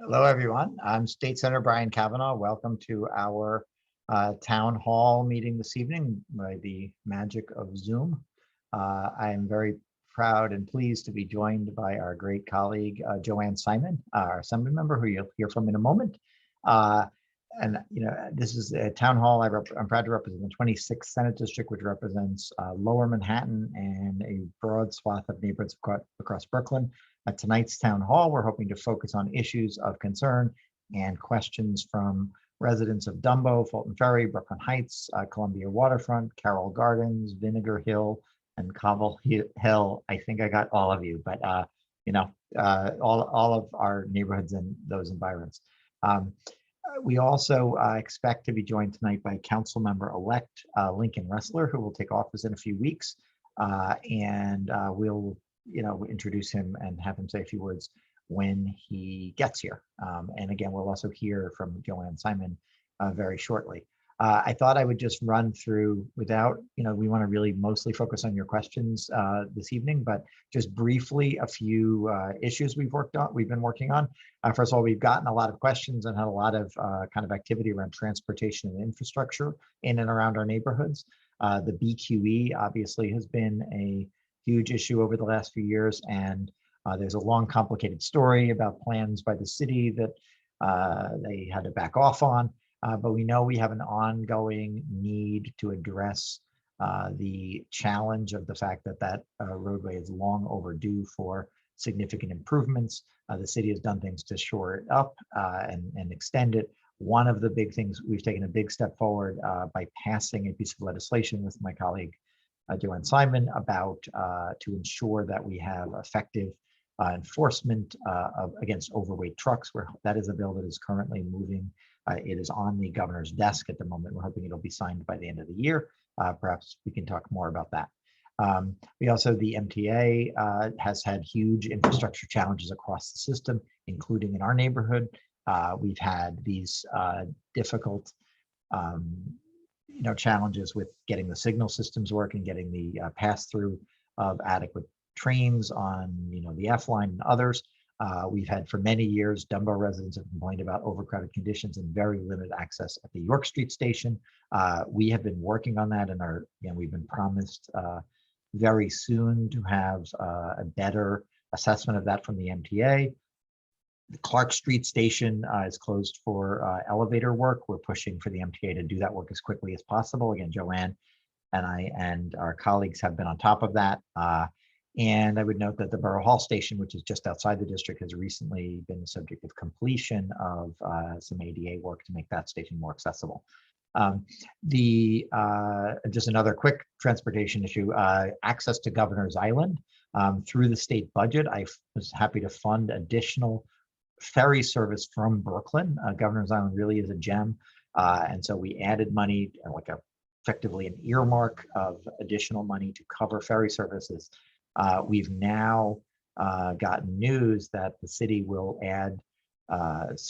Hello, everyone. I'm State Senator Brian Kavanagh. Welcome to our town hall meeting this evening by the magic of Zoom. I am very proud and pleased to be joined by our great colleague, Joanne Simon, our Assembly member, who you'll hear from in a moment. This is a town hall. I'm proud to represent the 26th Senate District, which represents Lower Manhattan and a broad swath of neighborhoods across Brooklyn. At tonight's town hall, we're hoping to focus on issues of concern and questions from residents of Dumbo, Fulton Ferry, Brooklyn Heights, Columbia Waterfront, Carroll Gardens, Vinegar Hill, and Cobble Hill. I think I got all of you, but all of our neighborhoods and those environs. We also expect to be joined tonight by Council Member-elect Lincoln Ressler, who will take office in a few weeks, and we'll introduce him and have him say a few words when he gets here. And again, we'll also hear from Joanne Simon very shortly. I thought I would just run through without, we want to really mostly focus on your questions this evening, but just briefly a few issues we've been working on. First of all, we've gotten a lot of questions and had a lot of kind of activity around transportation and infrastructure in and around our neighborhoods. The BQE obviously has been a huge issue over the last few years, and there's a long, complicated story about plans by the city that they had to back off on. But we know we have an ongoing need to address the challenge of the fact that roadway is long overdue for significant improvements. The city has done things to shore it up and extend it. One of the big things, we've taken a big step forward by passing a piece of legislation with my colleague Joanne Simon about to ensure that we have effective enforcement against overweight trucks, where that is a bill that is currently moving. It is on the governor's desk at the moment. We're hoping it'll be signed by the end of the year. Perhaps we can talk more about that. The MTA has had huge infrastructure challenges across the system, including in our neighborhood. We've had these difficult challenges with getting the signal systems working, getting the pass-through of adequate trains on the F line and others. We've had for many years, Dumbo residents have complained about overcrowded conditions and very limited access at the York Street station. We have been working on that, and we've been promised very soon to have a better assessment of that from the MTA. The Clark Street station is closed for elevator work. We're pushing for the MTA to do that work as quickly as possible. Again, Joanne and I and our colleagues have been on top of that. And I would note that the Borough Hall station, which is just outside the district, has recently been the subject of completion of some ADA work to make that station more accessible. Just another quick transportation issue, access to Governor's Island. Through the state budget, I was happy to fund additional ferry service from Brooklyn. Governor's Island really is a gem. And so we added money, effectively an earmark of additional money to cover ferry services. We've now gotten news that the city will add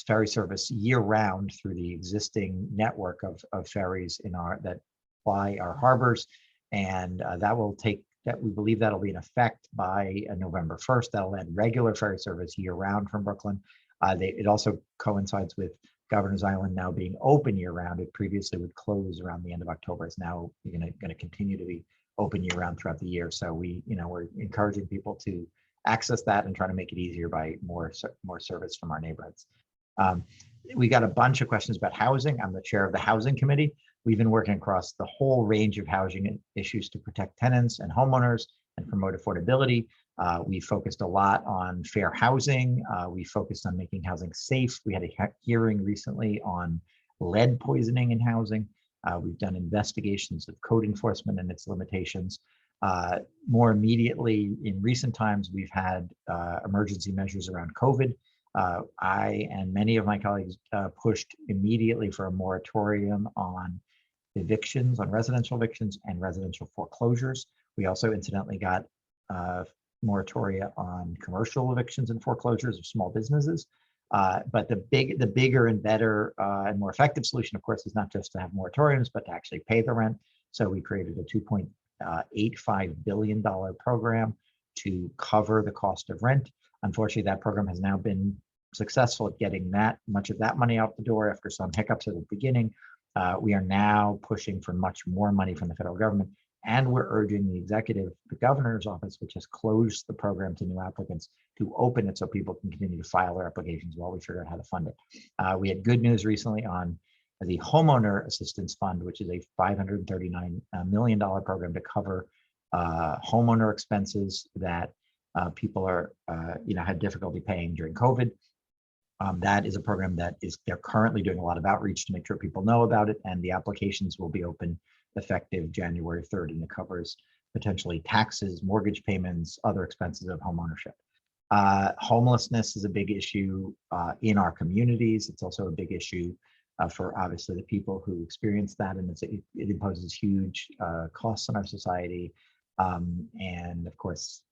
ferry service year-round through the existing network of ferries that ply our harbors, and we believe that'll be in effect by November 1st. That'll add regular ferry service year-round from Brooklyn. It also coincides with Governor's Island now being open year-round. It previously would close around the end of October. It's now going to continue to be open year-round throughout the year. So we're encouraging people to access that and try to make it easier by more service from our neighborhoods. We got a bunch of questions about housing. I'm the chair of the Housing Committee. We've been working across the whole range of housing issues to protect tenants and homeowners and promote affordability. We focused a lot on fair housing. We focused on making housing safe. We had a hearing recently on lead poisoning in housing. We've done investigations of code enforcement and its limitations. More immediately, in recent times, we've had emergency measures around COVID. I and many of my colleagues pushed immediately for a moratorium on evictions, on residential evictions and residential foreclosures. We also incidentally got moratoria on commercial evictions and foreclosures of small businesses. But the bigger and better and more effective solution, of course, is not just to have moratoriums, but to actually pay the rent. So we created a $2.85 billion program to cover the cost of rent. Unfortunately, that program has now been successful at getting much of that money out the door after some hiccups at the beginning. We are now pushing for much more money from the federal government, and we're urging the governor's office, which has closed the program to new applicants, to open it so people can continue to file their applications while we figure out how to fund it. We had good news recently on the Homeowner Assistance Fund, which is a $539 million program to cover homeowner expenses that people are, had difficulty paying during COVID. That is a program they're currently doing a lot of outreach to make sure people know about it, and the applications will be open effective January 3rd, and it covers potentially taxes, mortgage payments, other expenses of homeownership. Homelessness is a big issue in our communities. It's also a big issue for obviously the people who experience that, and it imposes huge costs on our society, and of course,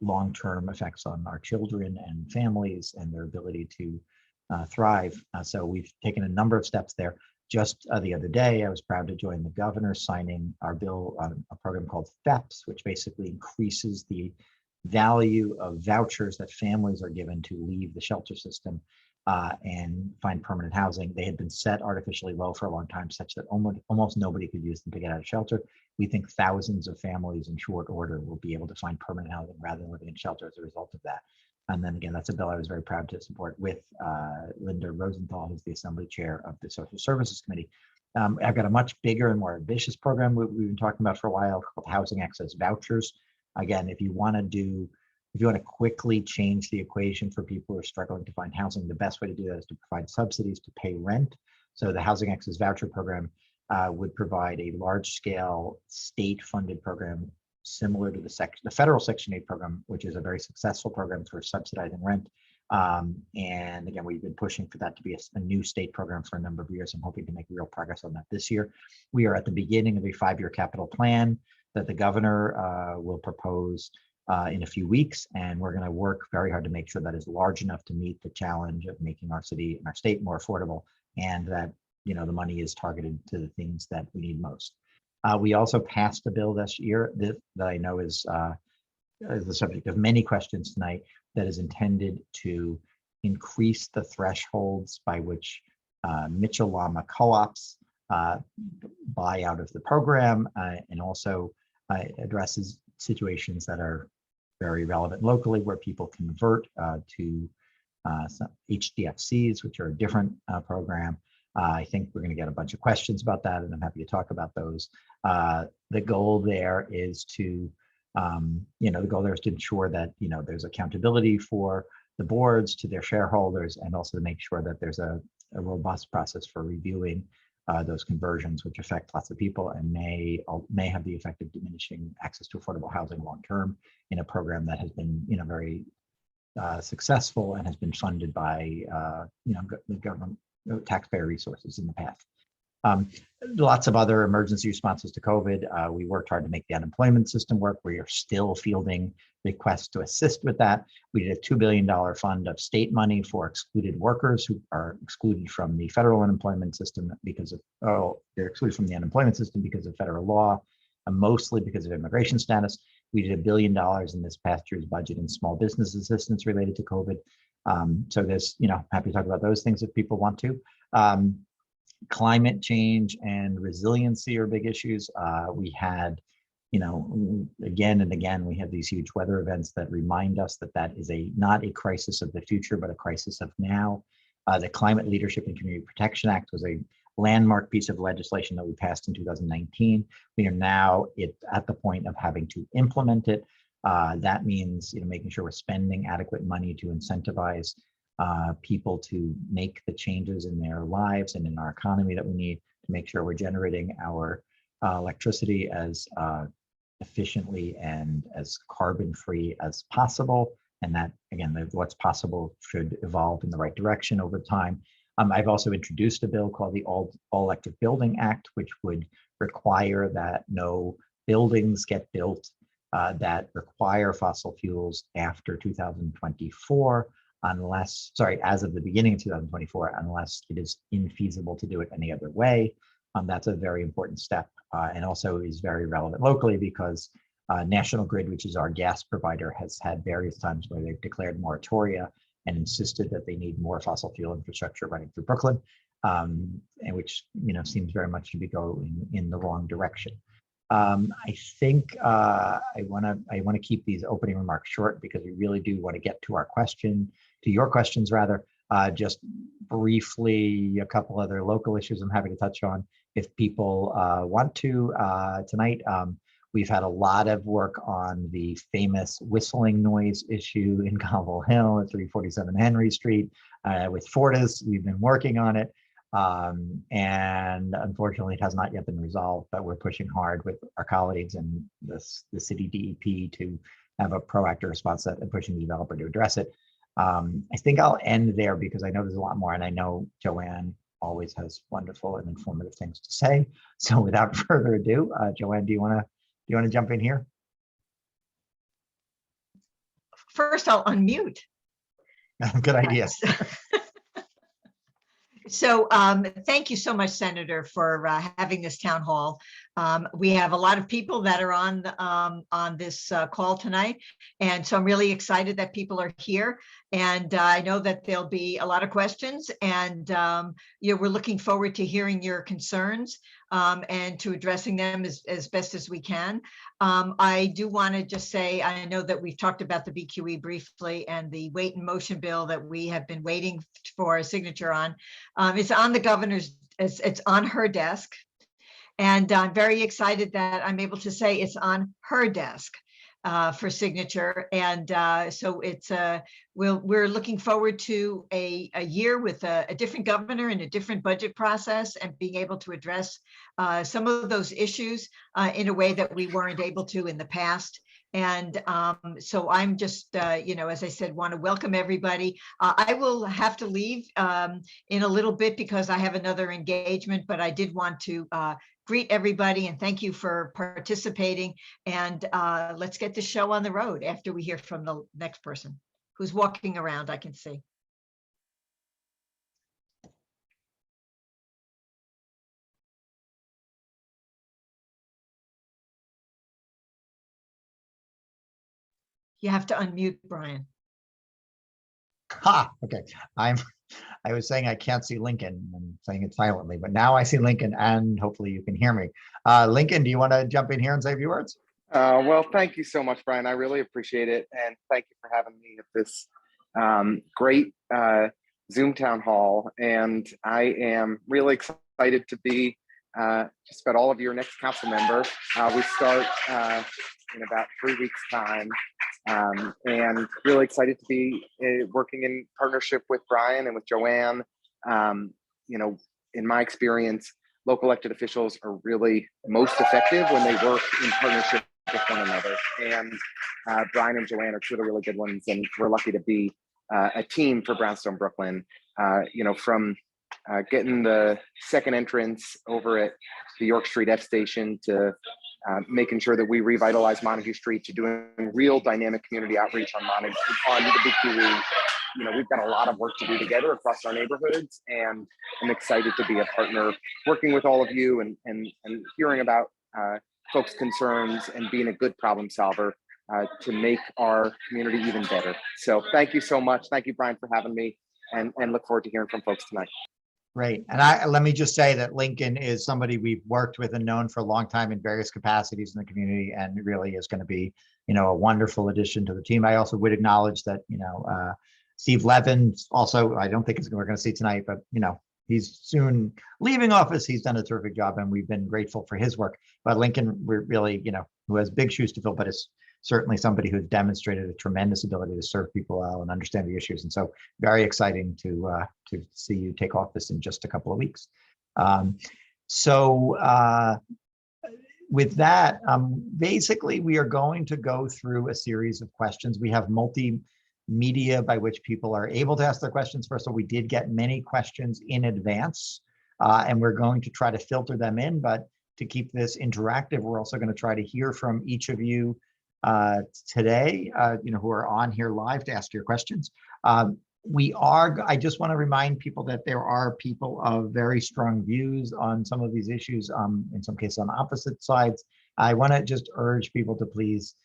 long-term effects on our children and families and their ability to thrive. So we've taken a number of steps there. Just the other day, I was proud to join the governor signing our bill on a program called FEPS, which basically increases the value of vouchers that families are given to leave the shelter system and find permanent housing. They had been set artificially low for a long time, such that almost nobody could use them to get out of shelter. We think thousands of families in short order will be able to find permanent housing rather than living in shelter as a result of that. And then again, that's a bill I was very proud to support with Linda Rosenthal, who's the Assembly Chair of the Social Services Committee. I've got a much bigger and more ambitious program we've been talking about for a while called Housing Access Vouchers. Again, if you want to quickly change the equation for people who are struggling to find housing, the best way to do that is to provide subsidies to pay rent. So the Housing Access Voucher program would provide a large-scale state-funded program similar to the federal Section 8 program, which is a very successful program for subsidizing rent. And again, we've been pushing for that to be a new state program for a number of years. I'm hoping to make real progress on that this year. We are at the beginning of a 5-year capital plan that the governor will propose in a few weeks, and we're going to work very hard to make sure that is large enough to meet the challenge of making our city and our state more affordable, and that the money is targeted to the things that we need most. We also passed a bill this year that I know is the subject of many questions tonight, that is intended to increase the thresholds by which Michelama co-ops buy out of the program, and also addresses situations that are very relevant locally, where people convert to HDFCs, which are a different program. I think we're going to get a bunch of questions about that, and I'm happy to talk about those. The goal there is to, ensure that there's accountability for the boards to their shareholders, and also to make sure that there's a robust process for reviewing those conversions, which affect lots of people and may have the effect of diminishing access to affordable housing long term in a program that has been very successful and has been funded by the government taxpayer resources in the past. Lots of other emergency responses to COVID. We worked hard to make the unemployment system work. We are still fielding requests to assist with that. We did a $2 billion fund of state money for excluded workers who are excluded from the federal unemployment system they're excluded from the unemployment system because of federal law, and mostly because of immigration status. We did $1 billion in this past year's budget in small business assistance related to COVID. So there's, happy to talk about those things if people want to. Climate change and resiliency are big issues. We had, again and again, we have these huge weather events that remind us that is not a crisis of the future, but a crisis of now. The Climate Leadership and Community Protection Act was a landmark piece of legislation that we passed in 2019. We are now at the point of having to implement it. That means making sure we're spending adequate money to incentivize people to make the changes in their lives and in our economy that we need to make sure we're generating our electricity as efficiently and as carbon-free as possible. And that, again, what's possible should evolve in the right direction over time. I've also introduced a bill called the All Electric Building Act, which would require that no buildings get built that require fossil fuels after 2024, as of the beginning of 2024, unless it is infeasible to do it any other way. That's a very important step, and also is very relevant locally because National Grid, which is our gas provider, has had various times where they've declared moratoria and insisted that they need more fossil fuel infrastructure running through Brooklyn, and which seems very much to be going in the wrong direction. I think I want to keep these opening remarks short because we really do want to get to your questions rather. Just briefly, a couple other local issues I'm happy to touch on if people want to tonight. We've had a lot of work on the famous whistling noise issue in Cobble Hill at 347 Henry Street with Fortis. We've been working on it. And unfortunately, it has not yet been resolved, but we're pushing hard with our colleagues and the city DEP to have a proactive response and pushing the developer to address it. I think I'll end there because I know there's a lot more, and I know Joanne always has wonderful and informative things to say. So without further ado, Joanne, do you want to jump in here? First, I'll unmute. Good idea. So thank you so much, Senator, for having this town hall. We have a lot of people that are on this call tonight, and so I'm really excited that people are here. And I know that there'll be a lot of questions, and we're looking forward to hearing your concerns and to addressing them as best as we can. I do want to just say, I know that we've talked about the BQE briefly and the weight and motion bill that we have been waiting for a signature on. It's on the governor's, it's on her desk. And I'm very excited that I'm able to say it's on her desk for signature. And so it's we're looking forward to a year with a different governor and a different budget process and being able to address some of those issues in a way that we weren't able to in the past. And so I'm just, as I said, want to welcome everybody. I will have to leave in a little bit because I have another engagement, but I did want to greet everybody and thank you for participating. And let's get the show on the road after we hear from the next person who's walking around, I can see. You have to unmute, Brian. Okay. I was saying I can't see Lincoln and saying it silently, but now I see Lincoln and hopefully you can hear me. Lincoln, do you want to jump in here and say a few words? Well, thank you so much, Brian. I really appreciate it. And thank you for having me at this great Zoom town hall. And I am really excited to be just about all of your next council member. We start in about 3 weeks' time. And really excited to be working in partnership with Brian and with Joanne. In my experience, local elected officials are really most effective when they work in partnership with one another. And Brian and Joanne are two of the really good ones. And we're lucky to be a team for Brownstone Brooklyn, from getting the second entrance over at the York Street F station to making sure that we revitalize Montague Street to doing real dynamic community outreach on the BQE. We've got a lot of work to do together across our neighborhoods, and I'm excited to be a partner working with all of you and hearing about folks' concerns and being a good problem solver to make our community even better. So thank you so much. Thank you, Brian, for having me, and look forward to hearing from folks tonight. Great. And let me just say that Lincoln is somebody we've worked with and known for a long time in various capacities in the community, and really is going to be, a wonderful addition to the team. I also would acknowledge that, Steve Levin also, I don't think we're going to see tonight, but, he's soon leaving office. He's done a terrific job and we've been grateful for his work. But Lincoln, we're really, who has big shoes to fill, but is certainly somebody who's demonstrated a tremendous ability to serve people well and understand the issues. And so very exciting to see you take office in just a couple of weeks. With that, basically we are going to go through a series of questions. We have multimedia by which people are able to ask their questions. First of all, we did get many questions in advance and we're going to try to filter them in, but to keep this interactive, we're also going to try to hear from each of you today, who are on here live to ask your questions. I just want to remind people that there are people of very strong views on some of these issues, in some cases on opposite sides. I want to just urge people to please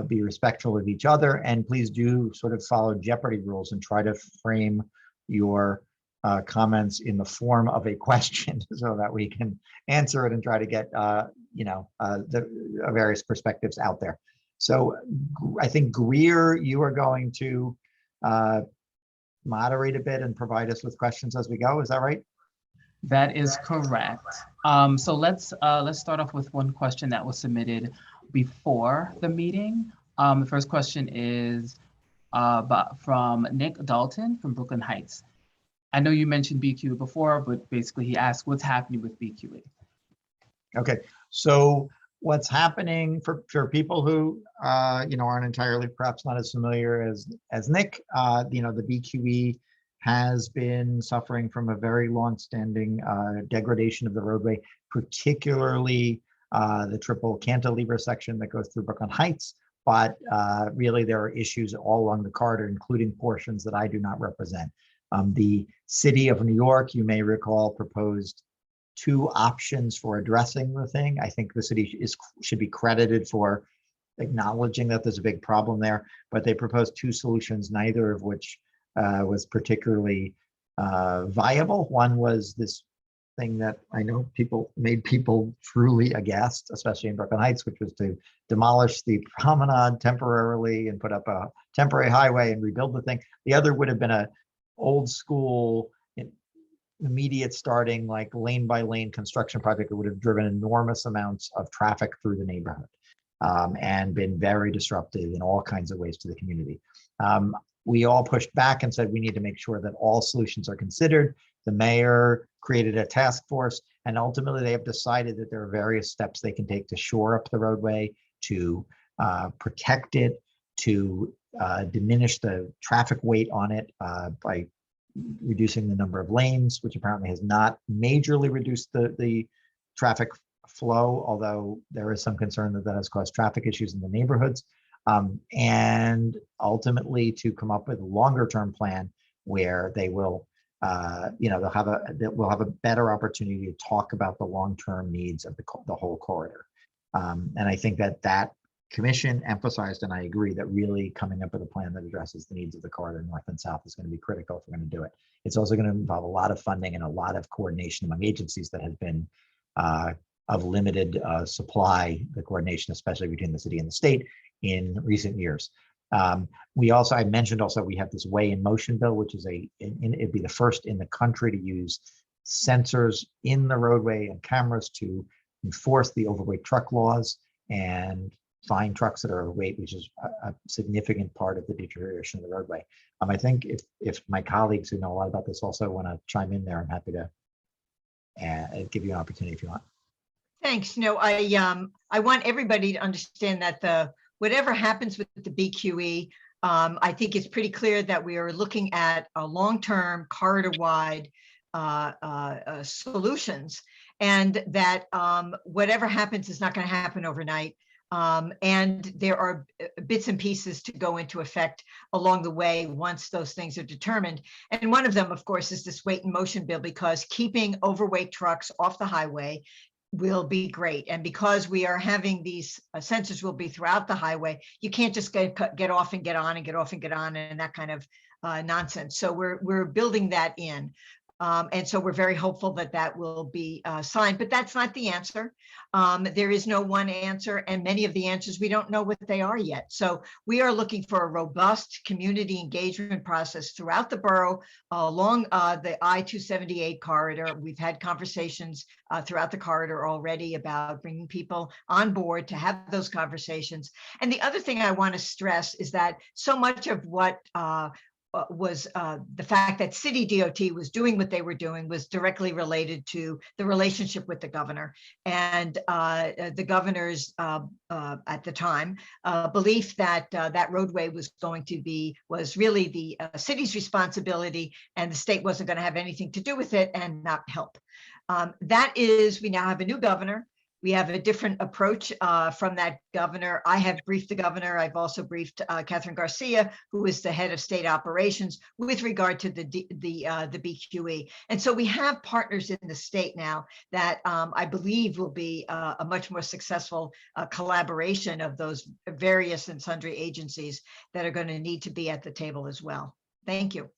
be respectful of each other, and please do sort of follow Jeopardy rules and try to frame your comments in the form of a question so that we can answer it and try to get the various perspectives out there. So I think Greer, you are going to moderate a bit and provide us with questions as we go. Is that right? That is correct. So let's start off with one question that was submitted before the meeting. The first question is from Nick Dalton from Brooklyn Heights. I know you mentioned BQE before, but basically he asked what's happening with BQE. Okay, so what's happening for people who aren't entirely perhaps not as familiar as Nick, the BQE has been suffering from a very long-standing degradation of the roadway, particularly the triple cantilever section that goes through Brooklyn Heights. But really, there are issues all along the corridor, including portions that I do not represent. The city of New York, you may recall, proposed 2 options for addressing the thing. I think the city should be credited for acknowledging that there's a big problem there, but they proposed 2 solutions, neither of which was particularly viable. One was this thing that I know made people truly aghast, especially in Brooklyn Heights, which was to demolish the promenade temporarily and put up a temporary highway and rebuild the thing. The other would have been a old school, immediate starting, like lane by lane construction project that would have driven enormous amounts of traffic through the neighborhood and been very disruptive in all kinds of ways to the community. We all pushed back and said we need to make sure that all solutions are considered. The mayor created a task force, and ultimately they have decided that there are various steps they can take to shore up the roadway, to protect it, to diminish the traffic weight on it by reducing the number of lanes, which apparently has not majorly reduced the traffic flow, although there is some concern that that has caused traffic issues in the neighborhoods. And ultimately to come up with a longer term plan where they will, we'll have a better opportunity to talk about the long-term needs of the whole corridor. And I think that commission emphasized, and I agree, that really coming up with a plan that addresses the needs of the corridor north and south is going to be critical if we're going to do it. It's also going to involve a lot of funding and a lot of coordination among agencies that has been of limited supply, the coordination, especially between the city and the state in recent years. I mentioned also we have this Way in Motion bill, which is it'd be the first in the country to use sensors in the roadway and cameras to enforce the overweight truck laws and fine trucks that are overweight, which is a significant part of the deterioration of the roadway. I think if my colleagues who know a lot about this also want to chime in there, I'm happy to give you an opportunity if you want. Thanks. I want everybody to understand that whatever happens with the BQE, I think it's pretty clear that we are looking at a long-term corridor-wide solutions, and that whatever happens is not going to happen overnight. And there are bits and pieces to go into effect along the way once those things are determined. And one of them, of course, is this Weight in Motion bill, because keeping overweight trucks off the highway will be great. And because we are having these sensors will be throughout the highway, you can't just get off and get on and get off and get on and that kind of nonsense. So we're building that in. And so we're very hopeful that will be signed, but that's not the answer. There is no one answer, and many of the answers, we don't know what they are yet. So we are looking for a robust community engagement process throughout the borough along the I-278 corridor. We've had conversations throughout the corridor already about bringing people on board to have those conversations. And the other thing I want to stress is that so much of what was the fact that city DOT was doing what they were doing was directly related to the relationship with the governor and the governor's at the time belief that that roadway was really the city's responsibility, and the state wasn't going to have anything to do with it and not help. We now have a new governor. We have a different approach from that governor. I have briefed the governor. I've also briefed Catherine Garcia, who is the head of state operations, with regard to the BQE. And so we have partners in the state now that I believe will be a much more successful collaboration of those various and sundry agencies that are going to need to be at the table as well. Thank you.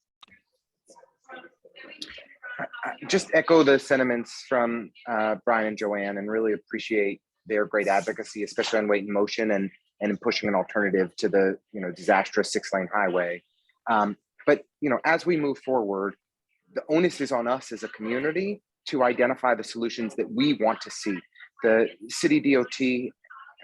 Just echo the sentiments from Brian and Joanne, and really appreciate their great advocacy, especially on weight in motion and in pushing an alternative to the disastrous 6-lane highway. But as we move forward, the onus is on us as a community to identify the solutions that we want to see. The city DOT,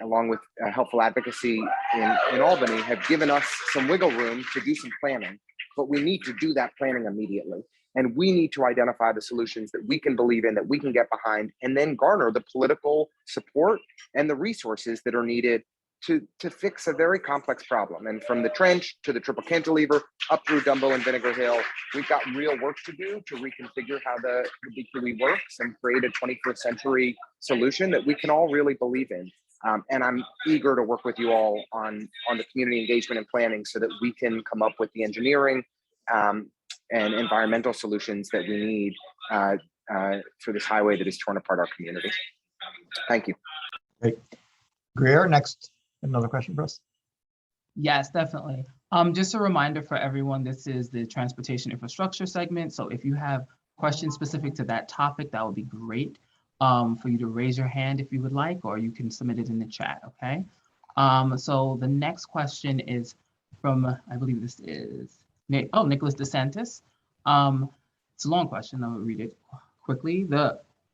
along with helpful advocacy in Albany, have given us some wiggle room to do some planning, but we need to do that planning immediately. And we need to identify the solutions that we can believe in, that we can get behind, and then garner the political support and the resources that are needed to fix a very complex problem. And from the trench to the triple cantilever, up through Dumbo and Vinegar Hill, we've got real work to do to reconfigure how the BQE works and create a 21st century solution that we can all really believe in. And I'm eager to work with you all on the community engagement and planning so that we can come up with the engineering and environmental solutions that we need for this highway that has torn apart our community. Thank you. Great. Greer, next, another question for us? Yes, definitely. Just a reminder for everyone, this is the transportation infrastructure segment. So if you have questions specific to that topic, that would be great for you to raise your hand if you would like, or you can submit it in the chat, okay? So the next question is from, I believe this is, Nicholas DeSantis. It's a long question, I'll read it quickly.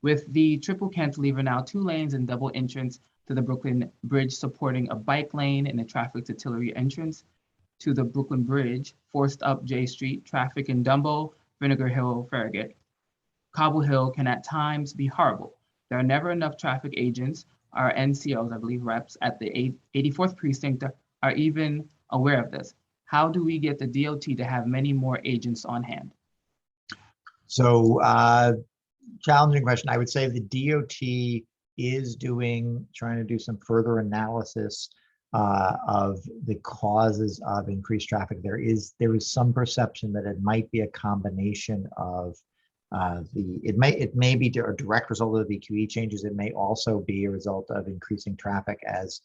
With the triple cantilever now 2 lanes and double entrance to the Brooklyn Bridge supporting a bike lane and a traffic to Tillery entrance to the Brooklyn Bridge, forced up J Street, traffic in Dumbo, Vinegar Hill, Farragut. Cobble Hill can at times be horrible. There are never enough traffic agents. Our NCOs, I believe reps at the 84th precinct are even aware of this. How do we get the DOT to have many more agents on hand? So challenging question. I would say the DOT is trying to do some further analysis of the causes of increased traffic. There is some perception that it might be a combination of it may be a direct result of the BQE changes. It may also be a result of increasing traffic as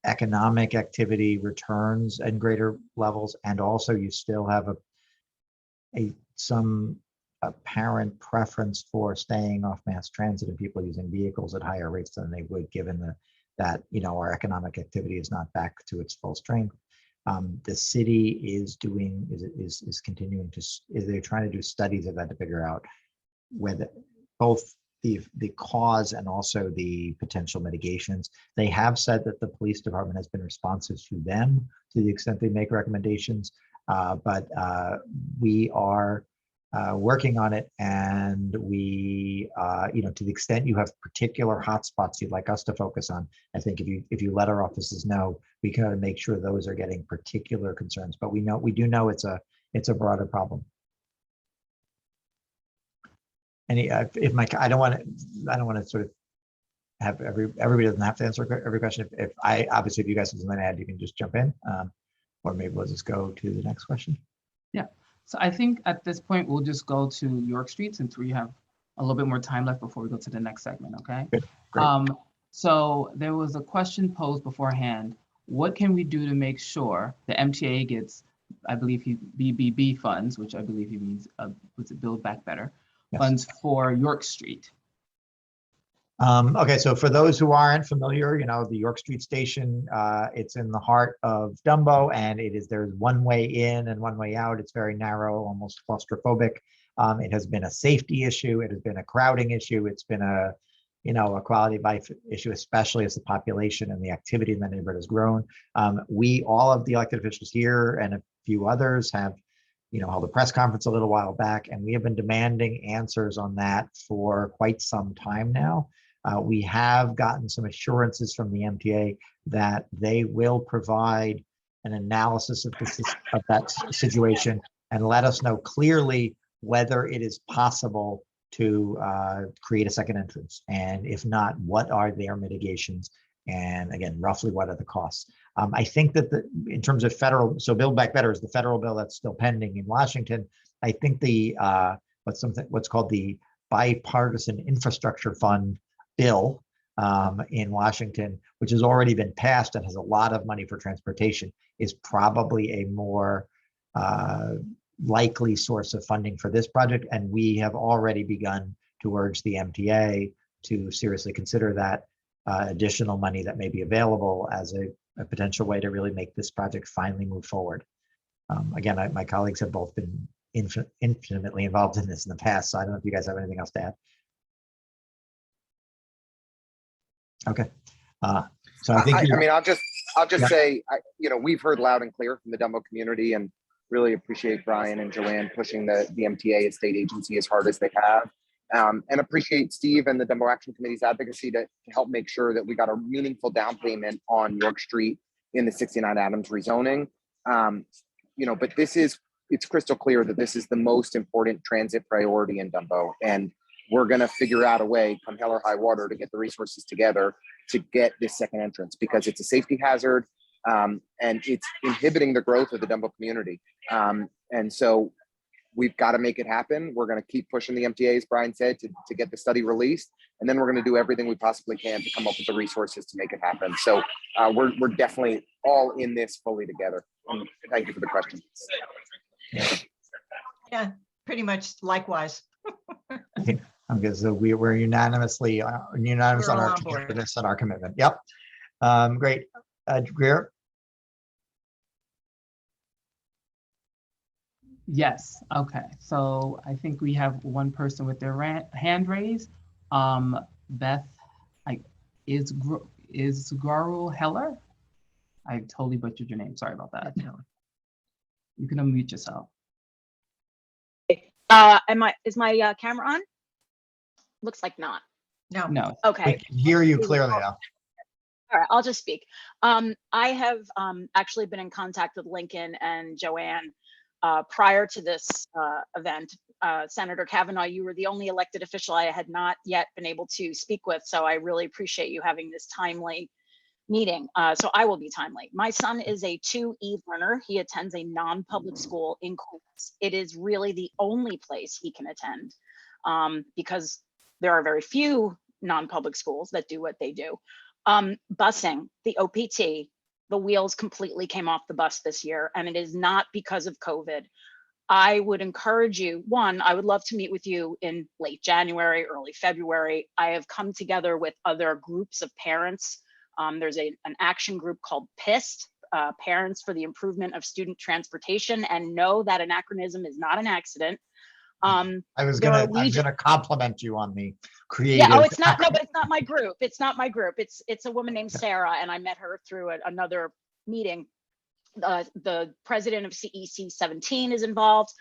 economic activity returns in greater levels, and also you still have some apparent preference for staying off mass transit and people using vehicles at higher rates than they would, given that our economic activity is not back to its full strength. The city is continuing to, they're trying to do studies of that to figure out whether both the cause and also the potential mitigations. They have said that the police department has been responsive to them to the extent they make recommendations, but we are working on it, and we, to the extent you have particular hotspots you'd like us to focus on, I think if you let our offices know, we can make sure those are getting particular concerns. But we do know it's a broader problem. And I don't want to sort of have everybody doesn't have to answer every question. If you guys have something to add, you can just jump in, or maybe we'll just go to the next question. Yeah. So I think at this point, we'll just go to York Street since we have a little bit more time left before we go to the next segment, okay? Good. Great. So there was a question posed beforehand. What can we do to make sure the MTA gets, I believe BBB funds, which I believe he means, what's it, Build Back Better, yes, funds for York Street? Okay, so for those who aren't familiar, the York Street station, it's in the heart of Dumbo, and there's one way in and one way out. It's very narrow, almost claustrophobic. It has been a safety issue. It has been a crowding issue. It's been a quality of life issue, especially as the population and the activity in the neighborhood has grown. All of the elected officials here and a few others have held a press conference a little while back, and we have been demanding answers on that for quite some time now. We have gotten some assurances from the MTA that they will provide an analysis of that situation and let us know clearly whether it is possible to create a second entrance? And if not, what are their mitigations? And again, roughly what are the costs? I think that in terms of federal, so Build Back Better is the federal bill that's still pending in Washington. I think the what's called the Bipartisan Infrastructure Fund bill in Washington, which has already been passed and has a lot of money for transportation, is probably a more likely source of funding for this project. And we have already begun to urge the MTA to seriously consider that additional money that may be available as a potential way to really make this project finally move forward. Again, my colleagues have both been infinitely involved in this in the past, so I don't know if you guys have anything else to add. Okay, so I think I mean, I'll just Yeah. say, we've heard loud and clear from the Dumbo community, and really appreciate Brian and Joanne pushing the MTA as state agency as hard as they have, and appreciate Steve and the Dumbo Action Committee's advocacy to help make sure that we got a meaningful down payment on York Street in the 69 Adams rezoning. But it's crystal clear that this is the most important transit priority in Dumbo, and we're going to figure out a way, come hell or high water, to get the resources together to get this second entrance, because it's a safety hazard, and it's inhibiting the growth of the Dumbo community. And so we've got to make it happen. We're going to keep pushing the MTA, as Brian said, to get the study released, and then we're going to do everything we possibly can to come up with the resources to make it happen. So we're definitely all in this fully together. And thank you for the question. Yeah, pretty much likewise. I think because we're unanimous We're on all our on board. togetherness and our commitment. Yep. Great. Greer. Yes, okay. So I think we have one person with their hand raised. Beth, is Garu Heller? I totally butchered your name. Sorry about that. You can unmute yourself. Is my camera on? Looks like not. No. We Okay. can hear you clearly now. All right, I'll just speak. I have actually been in contact with Lincoln and Joanne prior to this event. Senator Kavanagh, you were the only elected official I had not yet been able to speak with, so I really appreciate you having this timely meeting. So I will be timely. My son is a 2E learner. He attends a non-public school in Queens. It is really the only place he can attend because there are very few non-public schools that do what they do. Busing, the OPT, the wheels completely came off the bus this year, and it is not because of COVID. I would encourage you, one, I would love to meet with you in late January, early February. I have come together with other groups of parents. There's an action group called PIST, Parents for the Improvement of Student Transportation, and know that anachronism is not an accident. I was gonna compliment you on the creative. Yeah, it's not. No, but it's not my group. It's not my group. It's a woman named Sarah, and I met her through another meeting. The president of CEC 17 is involved.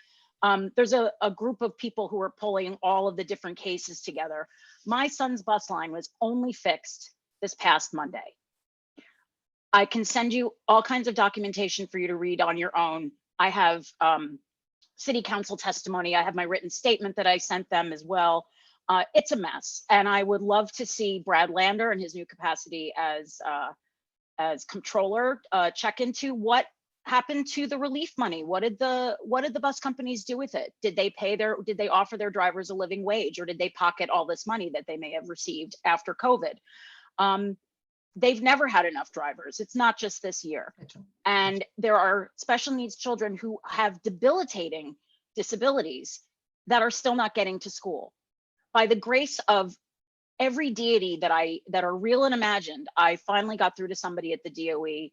There's a group of people who are pulling all of the different cases together. My son's bus line was only fixed this past Monday. I can send you all kinds of documentation for you to read on your own. I have city council testimony. I have my written statement that I sent them as well. It's a mess, and I would love to see Brad Lander in his new capacity as comptroller check into what happened to the relief money. What did the bus companies do with it? Did they offer their drivers a living wage, or did they pocket all this money that they may have received after COVID? They've never had enough drivers. It's not just this year. And there are special needs children who have debilitating disabilities that are still not getting to school. By the grace of every deity that are real and imagined, I finally got through to somebody at the DOE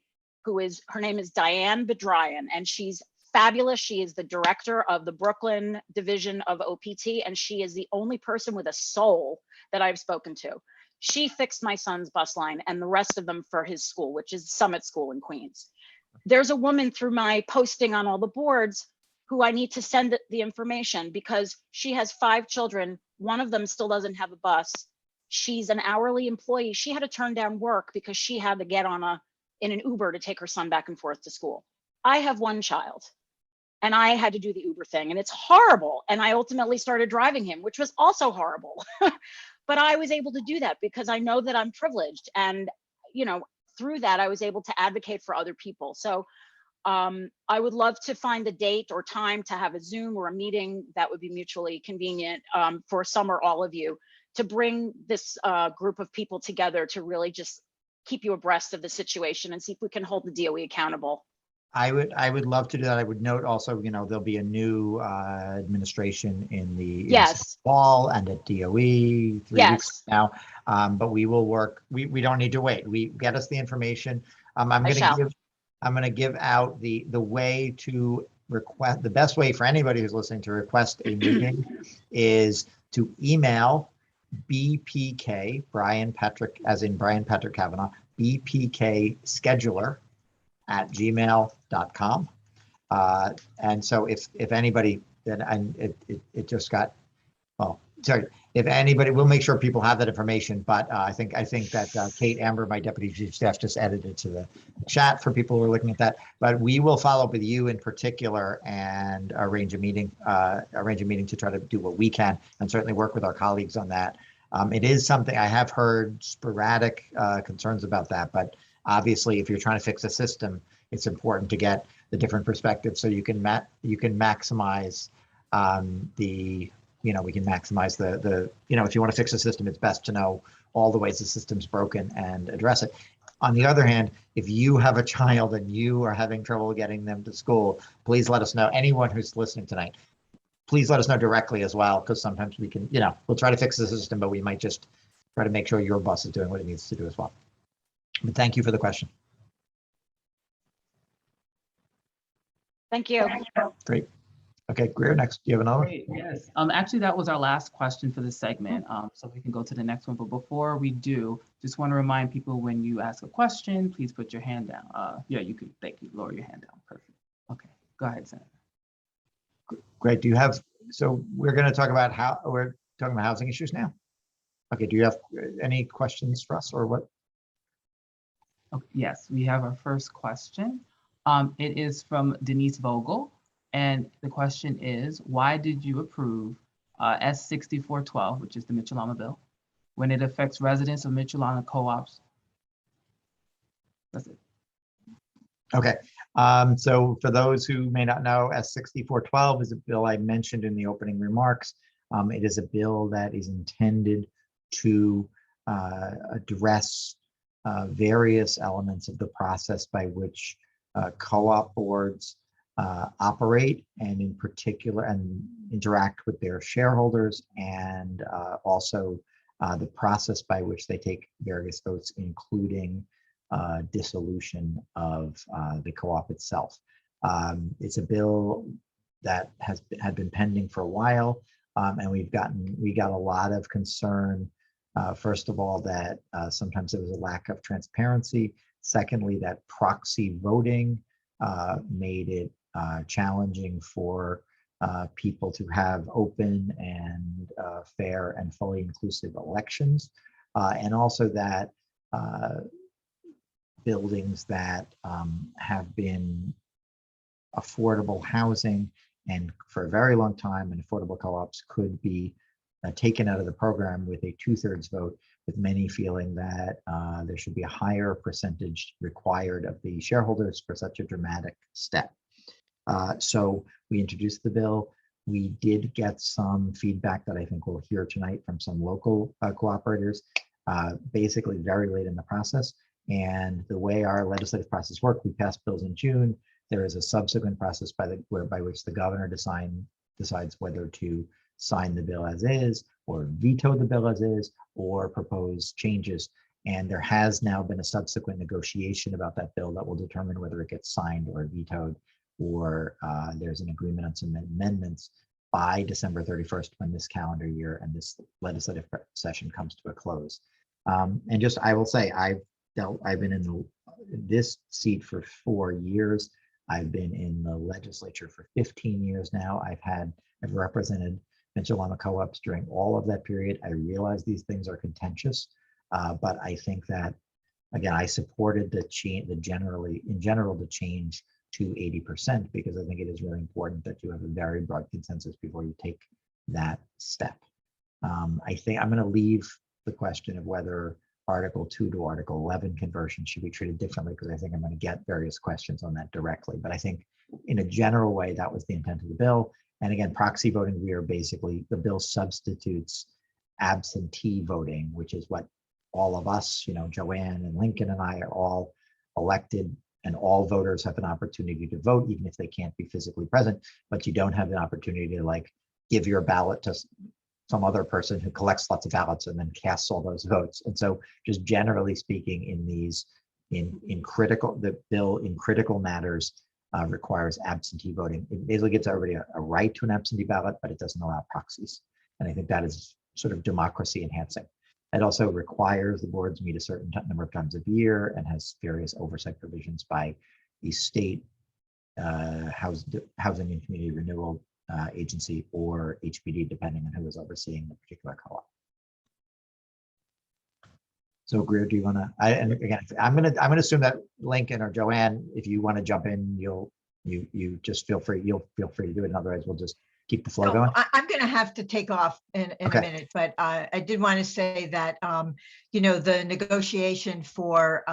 her name is Diane Bedryan, and she's fabulous. She is the director of the Brooklyn division of OPT, and she is the only person with a soul that I've spoken to. She fixed my son's bus line and the rest of them for his school, which is Summit School in Queens. There's a woman through my posting on all the boards who I need to send the information because she has 5 children. One of them still doesn't have a bus. She's an hourly employee. She had to turn down work because she had to get in an Uber to take her son back and forth to school. I have 1 child. and I had to do the Uber thing, and it's horrible. And I ultimately started driving him, which was also horrible. But I was able to do that because I know that I'm privileged. And, you know, through that, I was able to advocate for other people. So I would love to find a date or time to have a Zoom or a meeting that would be mutually convenient for some or all of you, to bring this group of people together to really just keep you abreast of the situation and see if we can hold the DOE accountable. I would love to do that. I would note also, you know, there'll be a new administration in the Yes. fall and at DOE 3 Yes. weeks now. But we will work. We don't need to wait. We get us the information. I'm going to give out the way to request. The best way for anybody who's listening to request a meeting is to email BPK Brian Patrick, as in Brian Patrick Kavanagh, BPK scheduler @gmail.com. And so if anybody, then, and it just got, well, sorry, if anybody, we'll make sure people have that information, but I think that Kate Amber, my deputy chief staff, just edited to the chat for people who are looking at that, but we will follow up with you in particular and arrange a meeting to try to do what we can, and certainly work with our colleagues on that. It is something I have heard sporadic concerns about that, but obviously, if you're trying to fix a system, it's important to get the different perspectives so you can maximize we can maximize the if you want to fix a system, it's best to know all the ways the system's broken and address it. On the other hand, if you have a child and you are having trouble getting them to school, please let us know. Anyone who's listening tonight, please let us know directly as well, because sometimes we can, we'll try to fix the system, but we might just try to make sure your bus is doing what it needs to do as well. But thank you for the question. Thank you. Great. Okay, Greer, next. Do you have another? Great, yes. Actually, that was our last question for this segment, so we can go to the next one. But before we do, just want to remind people, when you ask a question, please put your hand down. Yeah, you can. Thank you. Lower your hand down. Perfect. Okay, go ahead, Senator. Great. Do you have? So we're going to talk about we're talking about housing issues now. Okay. Do you have any questions for us, or what? Okay, yes, we have our first question. It is from Denise Vogel. And the question is, why did you approve S6412, which is the Michelama bill, when it affects residents of Michelama co-ops? That's it. Okay. So for those who may not know, S6412 is a bill I mentioned in the opening remarks. It is a bill that is intended to address various elements of the process by which co-op boards operate, and in particular, and interact with their shareholders, and also the process by which they take various votes, including dissolution of the co-op itself. It's a bill that had been pending for a while, and we got a lot of concern. First of all, that sometimes there was a lack of transparency. Secondly, that proxy voting made it challenging for people to have open and fair and fully inclusive elections, and also that buildings that have been affordable housing and for a very long time, and affordable co-ops could be taken out of the program with a 2/3 vote, with many feeling that there should be a higher percentage required of the shareholders for such a dramatic step. So we introduced the bill. We did get some feedback that I think we'll hear tonight from some local cooperators, basically very late in the process. And the way our legislative process works, we pass bills in June. There is a subsequent process by which the governor decides whether to sign the bill as is, or veto the bill as is, or propose changes. And there has now been a subsequent negotiation about that bill that will determine whether it gets signed or vetoed, or there's an agreement on some amendments by December 31st, when this calendar year and this legislative session comes to a close. And just, I will say, I've been in this seat for 4 years. I've been in the legislature for 15 years now. I've represented Michelama co-ops during all of that period. I realize these things are contentious, but I think that, again, I supported the change, in general, the change to 80%, because I think it is really important that you have a very broad consensus before you take that step. I think I'm going to leave the question of whether Article 2 to Article 11 conversion should be treated differently, because I think I'm going to get various questions on that directly. But I think in a general way, that was the intent of the bill. And again, proxy voting, we are basically, the bill substitutes absentee voting, which is what all of us, Joanne and Lincoln and I are all elected, and all voters have an opportunity to vote, even if they can't be physically present, but you don't have an opportunity to like give your ballot to some other person who collects lots of ballots and then casts all those votes. And so just generally speaking, in these, the bill in critical matters requires absentee voting. It basically gives everybody a right to an absentee ballot, but it doesn't allow proxies. And I think that is sort of democracy enhancing. It also requires the boards meet a certain number of times a year and has various oversight provisions by the state housing and community renewal agency or HPD, depending on who is overseeing the particular co-op. So Greer, do you want to? And again, I'm gonna assume that Lincoln or Joanne, if you want to jump in, you just feel free. You'll feel free to do it. And otherwise, we'll just keep the flow going. I'm going to have to take off in Okay. a minute, but I did want to say that, the negotiation for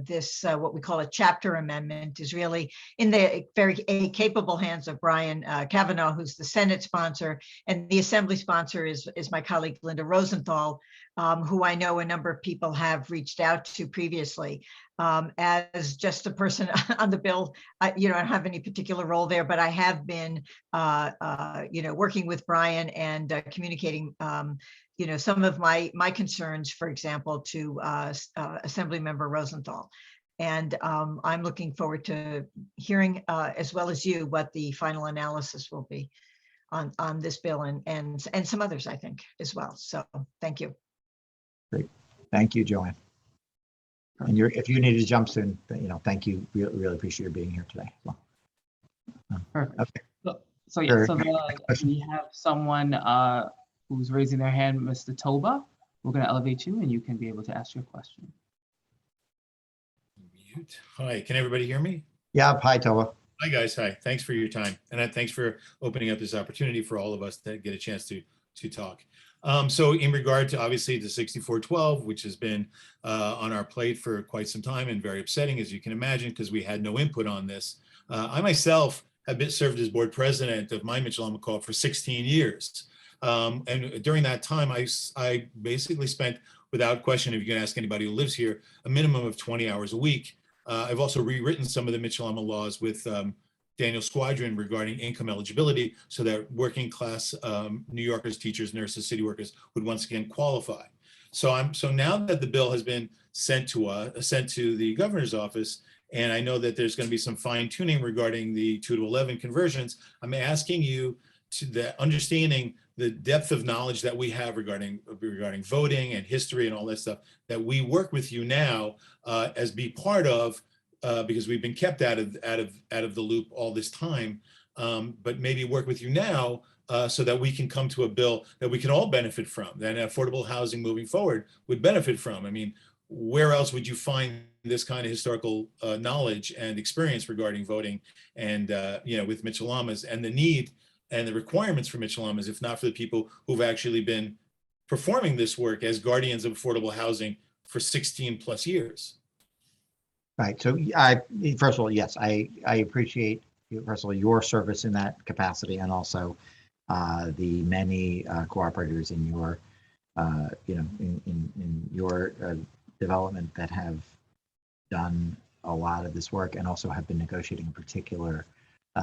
this, what we call a chapter amendment, is really in the very capable hands of Brian Kavanagh, who's the Senate sponsor, and the Assembly sponsor is my colleague Linda Rosenthal, who I know a number of people have reached out to previously. As just a person on the bill, I don't have any particular role there, but I have been, working with Brian and communicating, some of my concerns, for example, to Assembly Member Rosenthal. And I'm looking forward to hearing, as well as you, what the final analysis will be on this bill and some others, I think, as well. So thank you. Great. Thank you, Joanne. And if you need to jump soon, thank you. Really appreciate your being here today. Perfect. Okay. So we have someone who's raising their hand, Mr. Toba. We're going to elevate you, and you can be able to ask your question. Mute. Hi, can everybody hear me? Yeah. Hi, Toba. Hi, guys. Hi. Thanks for your time, and thanks for opening up this opportunity for all of us to get a chance to talk. So in regard to obviously the 6412, which has been on our plate for quite some time and very upsetting, as you can imagine, because we had no input on this. I myself have served as board president of my Michelama co-op for 16 years. And during that time, I basically spent, without question, if you can ask anybody who lives here, a minimum of 20 hours a week. I've also rewritten some of the Michelama laws with Daniel Squadron regarding income eligibility, so that working class New Yorkers, teachers, nurses, city workers would once again qualify. So now that the bill has been sent to the governor's office, and I know that there's going to be some fine tuning regarding the 2 to 11 conversions, I'm asking you understanding the depth of knowledge that we have regarding voting and history and all that stuff, that we work with you now as be part of. Because we've been kept out of the loop all this time, but maybe work with you now so that we can come to a bill that we can all benefit from, that affordable housing moving forward would benefit from. I mean, where else would you find this kind of historical knowledge and experience regarding voting and with Michelamas, and the need and the requirements for Michelamas, if not for the people who've actually been performing this work as guardians of affordable housing for 16 plus years. Right. So first of all, yes, I appreciate first of all your service in that capacity, and also the many cooperators in your in your development that have done a lot of this work and also have been negotiating a particular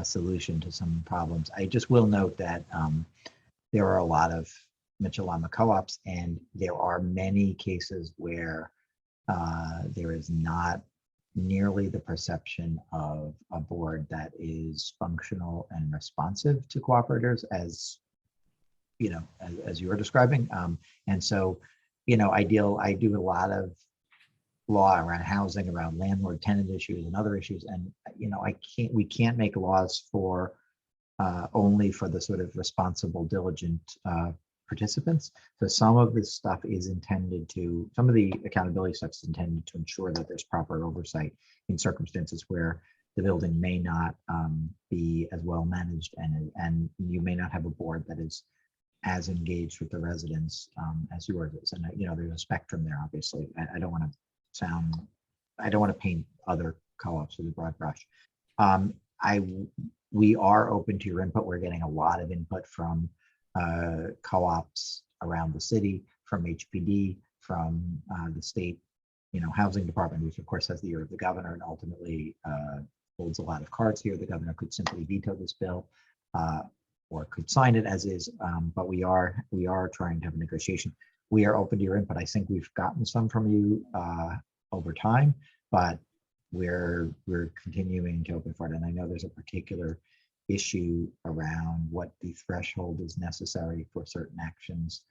solution to some problems. I just will note that there are a lot of Michelama co-ops, and there are many cases where there is not nearly the perception of a board that is functional and responsive to cooperators as you were describing. And so, I do a lot of law around housing, around landlord tenant issues and other issues. And, we can't make laws for only for the sort of responsible, diligent participants. So some of this stuff is intended to, some of the accountability stuff is intended to ensure that there's proper oversight in circumstances where the building may not be as well managed, and you may not have a board that is as engaged with the residents as yours is. And there's a spectrum there, obviously. I don't want to paint other co-ops with a broad brush. We are open to your input. We're getting a lot of input from co-ops around the city, from HPD, from the state, housing department, which of course has the ear of the governor and ultimately holds a lot of cards here. The governor could simply veto this bill or could sign it as is, but we are trying to have a negotiation. We are open to your input. I think we've gotten some from you over time, but we're continuing to open for it. And I know there's a particular issue around what the threshold is necessary for certain actions,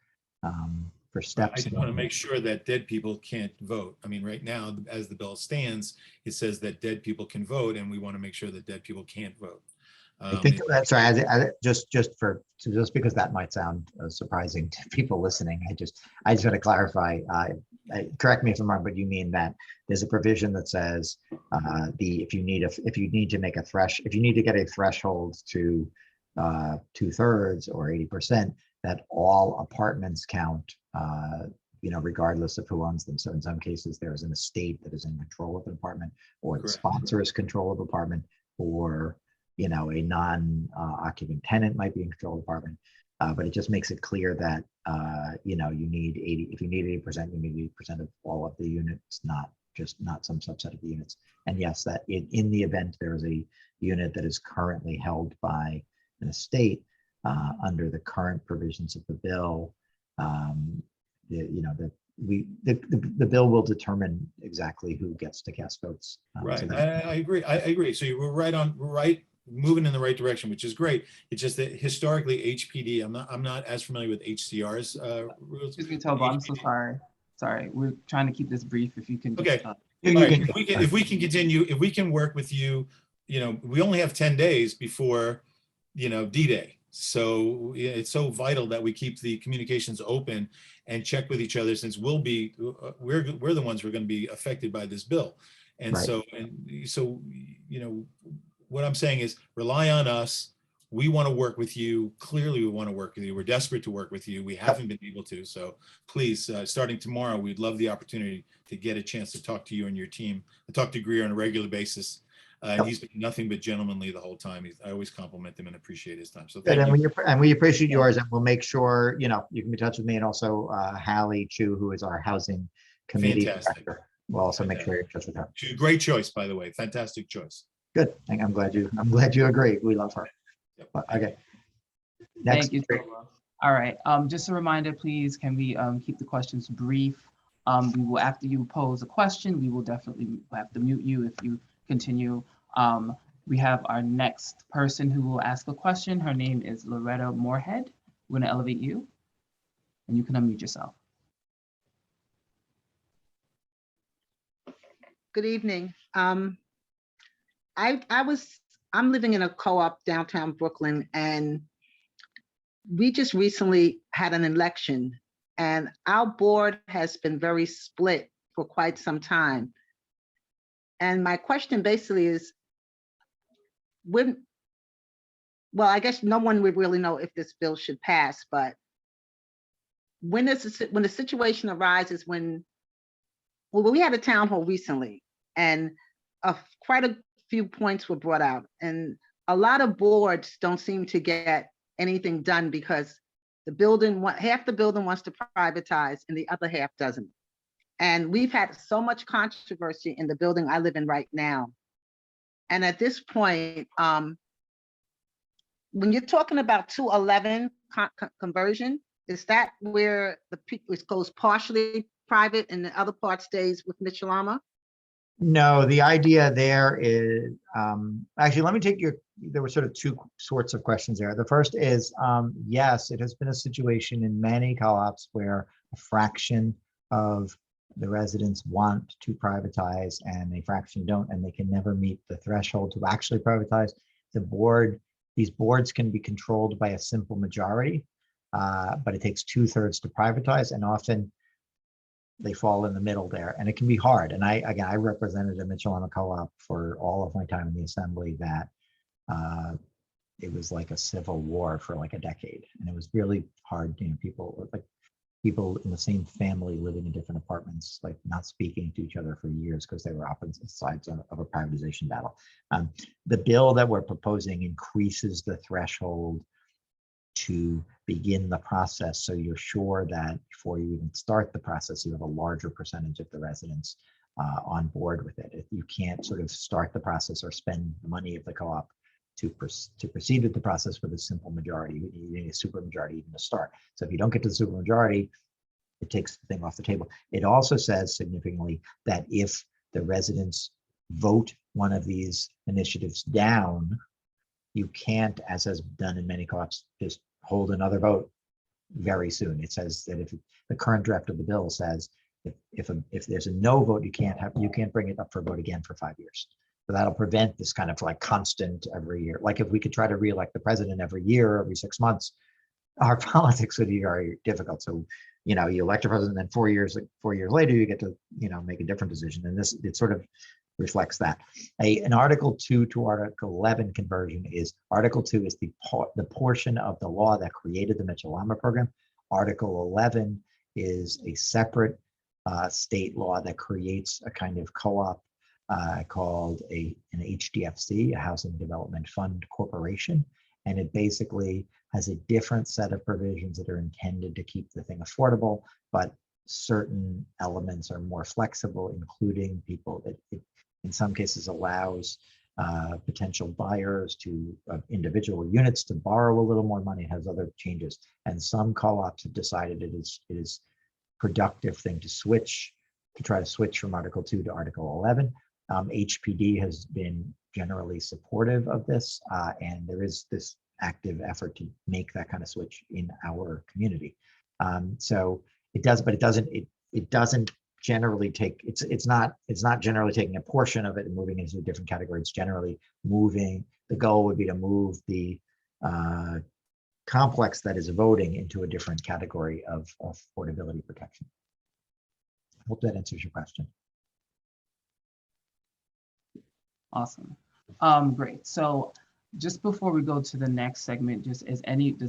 for steps. I just want to make sure that dead people can't vote. I mean, right now, as the bill stands, it says that dead people can vote, and we want to make sure that dead people can't vote. I think that's right. Just because that might sound surprising to people listening, I just want to clarify. Correct me if I'm wrong, but you mean that there's a provision that says if you need to get a threshold to 2/3 or 80%, that all apartments count, regardless of who owns them. So in some cases, there's an estate that is in control of an apartment, or the sponsor is control of apartment, or a non-occupant tenant might be in control of the apartment. But it just makes it clear that you need 80. If you need 80%, you need 80% of all of the units, not some subset of the units. And yes, that in the event there is a unit that is currently held by an estate under the current provisions of the bill, the bill will determine exactly who gets to cast votes. Right, So I agree. So you were right, moving in the right direction, which is great. It's just that historically HPD, I'm not as familiar with HCR's rules. Excuse me, Toba, I'm so sorry. Sorry, we're trying to keep this brief. If you can just, okay. All right. If we can continue, if we can work with you, we only have 10 days before, D-Day. So it's so vital that we keep the communications open and check with each other, since we're the ones who are going to be affected by this bill. And right. so, what I'm saying is rely on us. We want to work with you. Clearly, we want to work with you. We're desperate to work with you. We haven't been able to. So please, starting tomorrow, we'd love the opportunity to get a chance to talk to you and your team. I talk to Greer on a regular basis. And he's been nothing but gentlemanly the whole time. I always compliment him and appreciate his time. So thank you. And we appreciate yours, and we'll make sure, you can be in touch with me, and also Hallie Chu, who is our housing committee director. We'll also make sure you're in touch with her. Great choice, by the way. Fantastic choice. Good. I'm glad you agree. We love her. Yep. Okay. Next. Thank you, Toba. All right. Just a reminder, please, can we keep the questions brief? We will, after you pose a question, we will definitely have to mute you if you continue. We have our next person who will ask a question. Her name is Loretta Moorhead. We're going to elevate you, and you can unmute yourself. Good evening. I'm living in a co-op downtown Brooklyn, and we just recently had an election, and our board has been very split for quite some time. And my question basically is, I guess no one would really know if this bill should pass, but when the situation arises we had a town hall recently, and quite a few points were brought out, and a lot of boards don't seem to get anything done because half the building wants to privatize and the other half doesn't. And we've had so much controversy in the building I live in right now. And at this point, when you're talking about 211 conversion, is that where it goes partially private and the other part stays with Michelama? No, the idea there is, actually, let me take there were sort of two sorts of questions there. The first is, yes, it has been a situation in many co-ops where a fraction of the residents want to privatize and a fraction don't, and they can never meet the threshold to actually privatize. These boards can be controlled by a simple majority, but it takes 2/3 to privatize, and often they fall in the middle there, and it can be hard. And I represented a Michelama co-op for all of my time in the assembly that it was like a civil war for like a decade, and it was really hard. People in the same family living in different apartments, like not speaking to each other for years because they were opposite sides of a privatization battle. The bill that we're proposing increases the threshold to begin the process, so you're sure that before you even start the process, you have a larger percentage of the residents on board with it. You can't sort of start the process or spend the money of the co-op to proceed with the process with a simple majority. You need a super majority even to start. So if you don't get to the super majority, it takes the thing off the table. It also says significantly that if the residents vote one of these initiatives down, you can't, as has done in many co-ops, just hold another vote very soon. It says that if the current draft of the bill says if there's a no vote, you can't bring it up for a vote again for 5 years. So that'll prevent this kind of like constant every year. Like if we could try to reelect the president every year, every 6 months, our politics would be very difficult. So, you elect a president, then 4 years later, you get to, make a different decision. And it sort of reflects that. An Article 2 to Article 11 conversion is Article 2 is the portion of the law that created the Michelama program. Article 11 is a separate state law that creates a kind of co-op called an HDFC, a Housing Development Fund Corporation. And it basically has a different set of provisions that are intended to keep the thing affordable, but certain elements are more flexible, including people that it in some cases allows potential buyers to individual units to borrow a little more money. It has other changes. And some co-ops have decided it is productive thing to try to switch from Article 2 to Article 11. HPD has been generally supportive of this, and there is this active effort to make that kind of switch in our community. So it does, but it doesn't generally take, it's not generally taking a portion of it and moving into a different category. It's generally moving, the goal would be to move the complex that is voting into a different category of affordability protection. I hope that answers your question. Awesome. Great. So just before we go to the next segment, does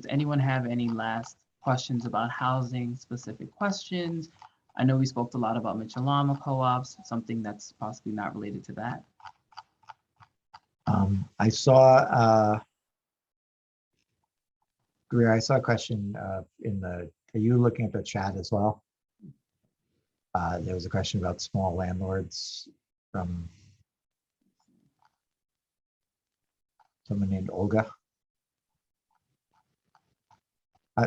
anyone have any last questions about housing, specific questions? I know we spoke a lot about Michelama co-ops, something that's possibly not related to that. I saw, Greer, I saw a question are you looking at the chat as well? There was a question about small landlords from someone named Olga.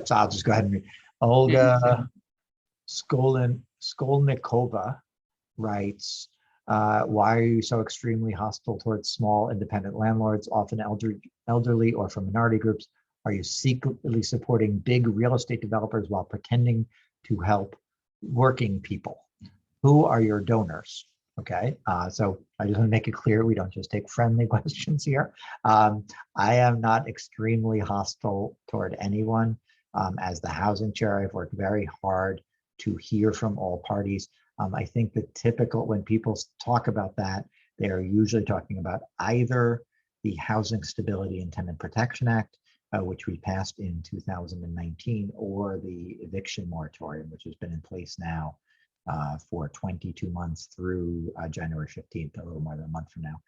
So I'll just go ahead and read. Olga Skolnikova writes, why are you so extremely hostile towards small independent landlords, often elderly or from minority groups? Are you secretly supporting big real estate developers while pretending to help working people? Who are your donors? Okay, so I just want to make it clear, we don't just take friendly questions here. I am not extremely hostile toward anyone. As the housing chair, I've worked very hard to hear from all parties. I think the typical, when people talk about that, they are usually talking about either the Housing Stability and Tenant Protection Act, which we passed in 2019, or the Eviction Moratorium, which has been in place now for 22 months through January 15th, a little more than a month from now.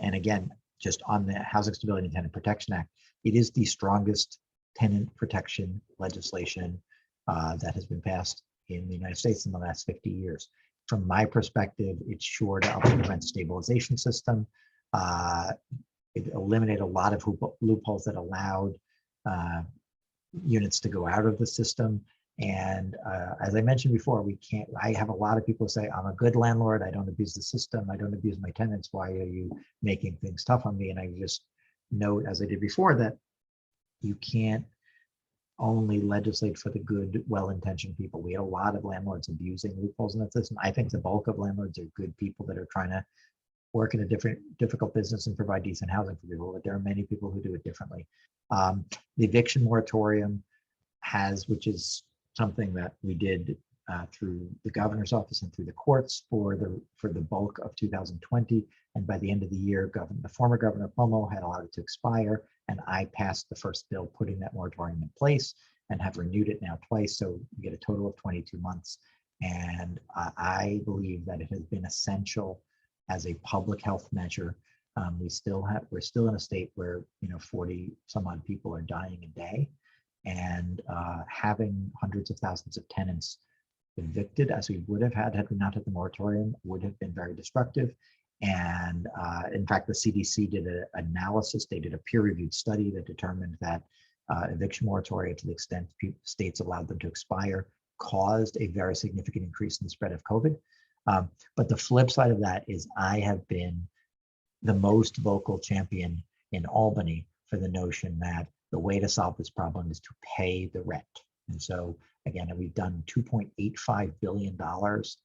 And again, just on the Housing Stability and Tenant Protection Act, it is the strongest tenant protection legislation that has been passed in the United States in the last 50 years. From my perspective, it's sure to uphold the rent stabilization system. It eliminated a lot of loopholes that allowed units to go out of the system. And as I mentioned before, I have a lot of people say, I'm a good landlord, I don't abuse the system, I don't abuse my tenants, why are you making things tough on me? And I just note, as I did before, that you can't only legislate for the good, well-intentioned people. We have a lot of landlords abusing loopholes in that system. I think the bulk of landlords are good people that are trying to work in a difficult business and provide decent housing for people, but there are many people who do it differently. The eviction moratorium which is something that we did through the governor's office and through the courts for the bulk of 2020. And by the end of the year, the former Governor Cuomo had allowed it to expire, and I passed the first bill putting that moratorium in place and have renewed it now twice. So we get a total of 22 months. And I believe that it has been essential as a public health measure. We're still in a state where 40 some odd people are dying a day, and having hundreds of thousands of tenants evicted, as we would have had we not had the moratorium, would have been very destructive. And in fact, the CDC did an analysis. They did a peer-reviewed study that determined that eviction moratoria, to the extent states allowed them to expire, caused a very significant increase in the spread of COVID. But the flip side of that is I have been the most vocal champion in Albany for the notion that the way to solve this problem is to pay the rent. And so again, we've done $2.85 billion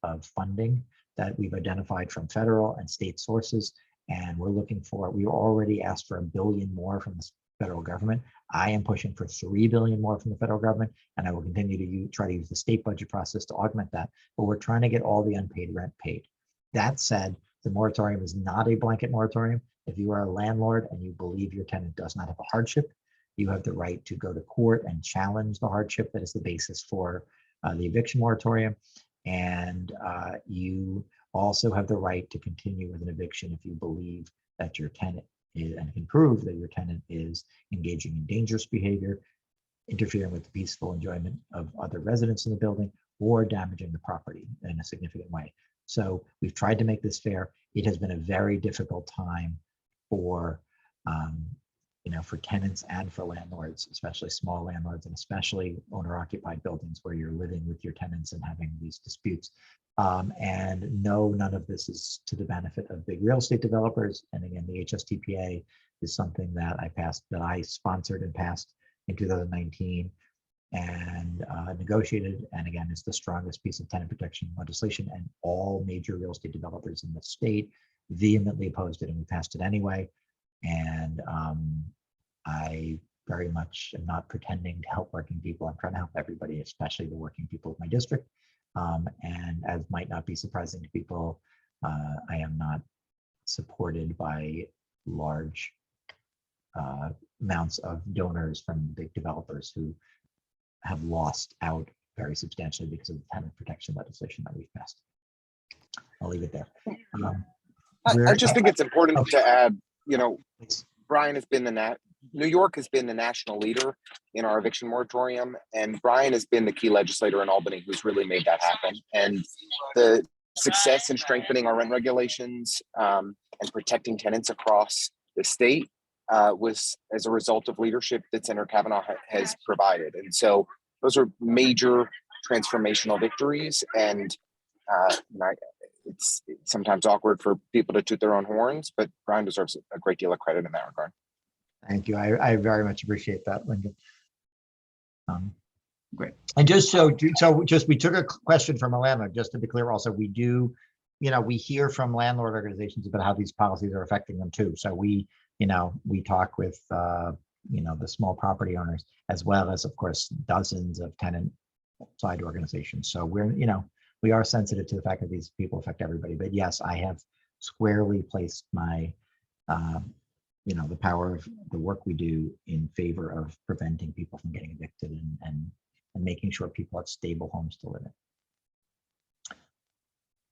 of funding that we've identified from federal and state sources. And we already asked for $1 billion more from the federal government. I am pushing for $3 billion more from the federal government, and I will continue to try to use the state budget process to augment that. But we're trying to get all the unpaid rent paid. That said, the moratorium is not a blanket moratorium. If you are a landlord and you believe your tenant does not have a hardship, you have the right to go to court and challenge the hardship that is the basis for the eviction moratorium. And you also have the right to continue with an eviction if you believe that your tenant and can prove that your tenant is engaging in dangerous behavior, interfering with the peaceful enjoyment of other residents in the building, or damaging the property in a significant way. So we've tried to make this fair. It has been a very difficult time for for tenants and for landlords, especially small landlords and especially owner-occupied buildings where you're living with your tenants and having these disputes. And no, none of this is to the benefit of big real estate developers. And again, the HSTPA is something that I sponsored and passed in 2019 and negotiated. And again, it's the strongest piece of tenant protection legislation, and all major real estate developers in the state vehemently opposed it, and we passed it anyway. And I very much am not pretending to help working people. I'm trying to help everybody, especially the working people of my district. And as might not be surprising to people, I am not supported by large amounts of donors from big developers who have lost out very substantially because of the tenant protection legislation that we've passed. I'll leave it there. I just think it's important to add, Please. Brian has been New York has been the national leader in our eviction moratorium, and Brian has been the key legislator in Albany who's really made that happen. And the success in strengthening our rent regulations and protecting tenants across the state was as a result of leadership that Senator Kavanagh has provided. And so those are major transformational victories. And it's sometimes awkward for people to toot their own horns, but Brian deserves a great deal of credit in that regard. Thank you. I very much appreciate that, Lincoln. Great. And just we took a question from a landlord, just to be clear also, we do, we hear from landlord organizations about how these policies are affecting them too. So we talk with, the small property owners, as well as, of course, dozens of tenant side organizations. So we are sensitive to the fact that these people affect everybody. But yes, I have squarely placed my, the power of the work we do in favor of preventing people from getting evicted and making sure people have stable homes to live in.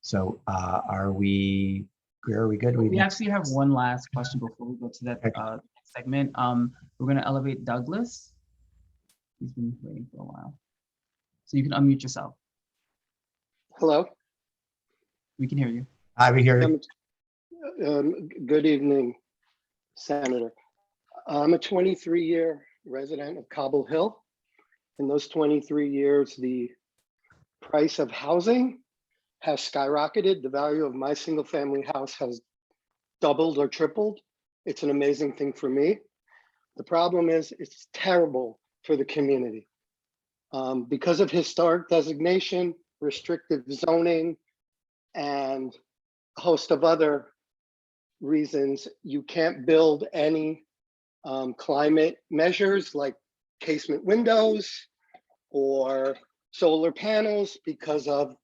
So are we good? We actually have one last question before we go to that segment. We're going to elevate Douglas. He's been waiting for a while. So you can unmute yourself. Hello. We can hear you. Hi, we hear you. Good evening, Senator. I'm a 23-year resident of Cobble Hill. In those 23 years, the price of housing has skyrocketed. The value of my single family house has doubled or tripled. It's an amazing thing for me. The problem is it's terrible for the community. Because of historic designation, restrictive zoning, and a host of other reasons, you can't build any climate measures like casement windows or solar panels because of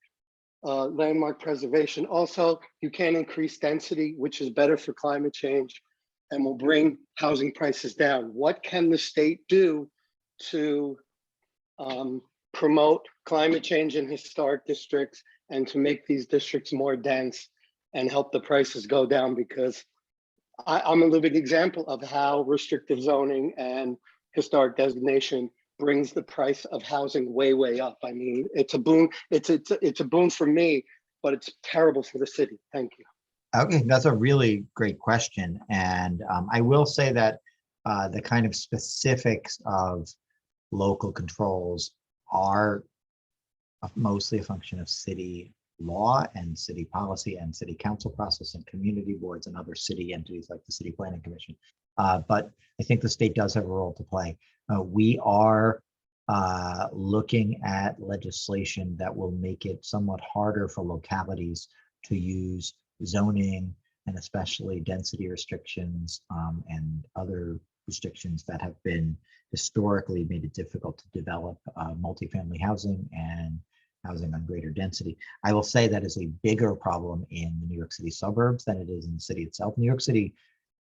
landmark preservation. Also, you can increase density, which is better for climate change and will bring housing prices down. What can the state do to promote climate change in historic districts and to make these districts more dense and help the prices go down? Because I'm a living example of how restrictive zoning and historic designation brings the price of housing way, way up. I mean, it's a boon. It's a boon for me, but it's terrible for the city. Thank you. Okay, that's a really great question. And I will say that the kind of specifics of local controls are mostly a function of city law and city policy and city council process and community boards and other city entities like the City Planning Commission. But I think the state does have a role to play. We are looking at legislation that will make it somewhat harder for localities to use zoning and especially density restrictions and other restrictions that have been historically made it difficult to develop multifamily housing and housing on greater density. I will say that is a bigger problem in the New York City suburbs than it is in the city itself. New York City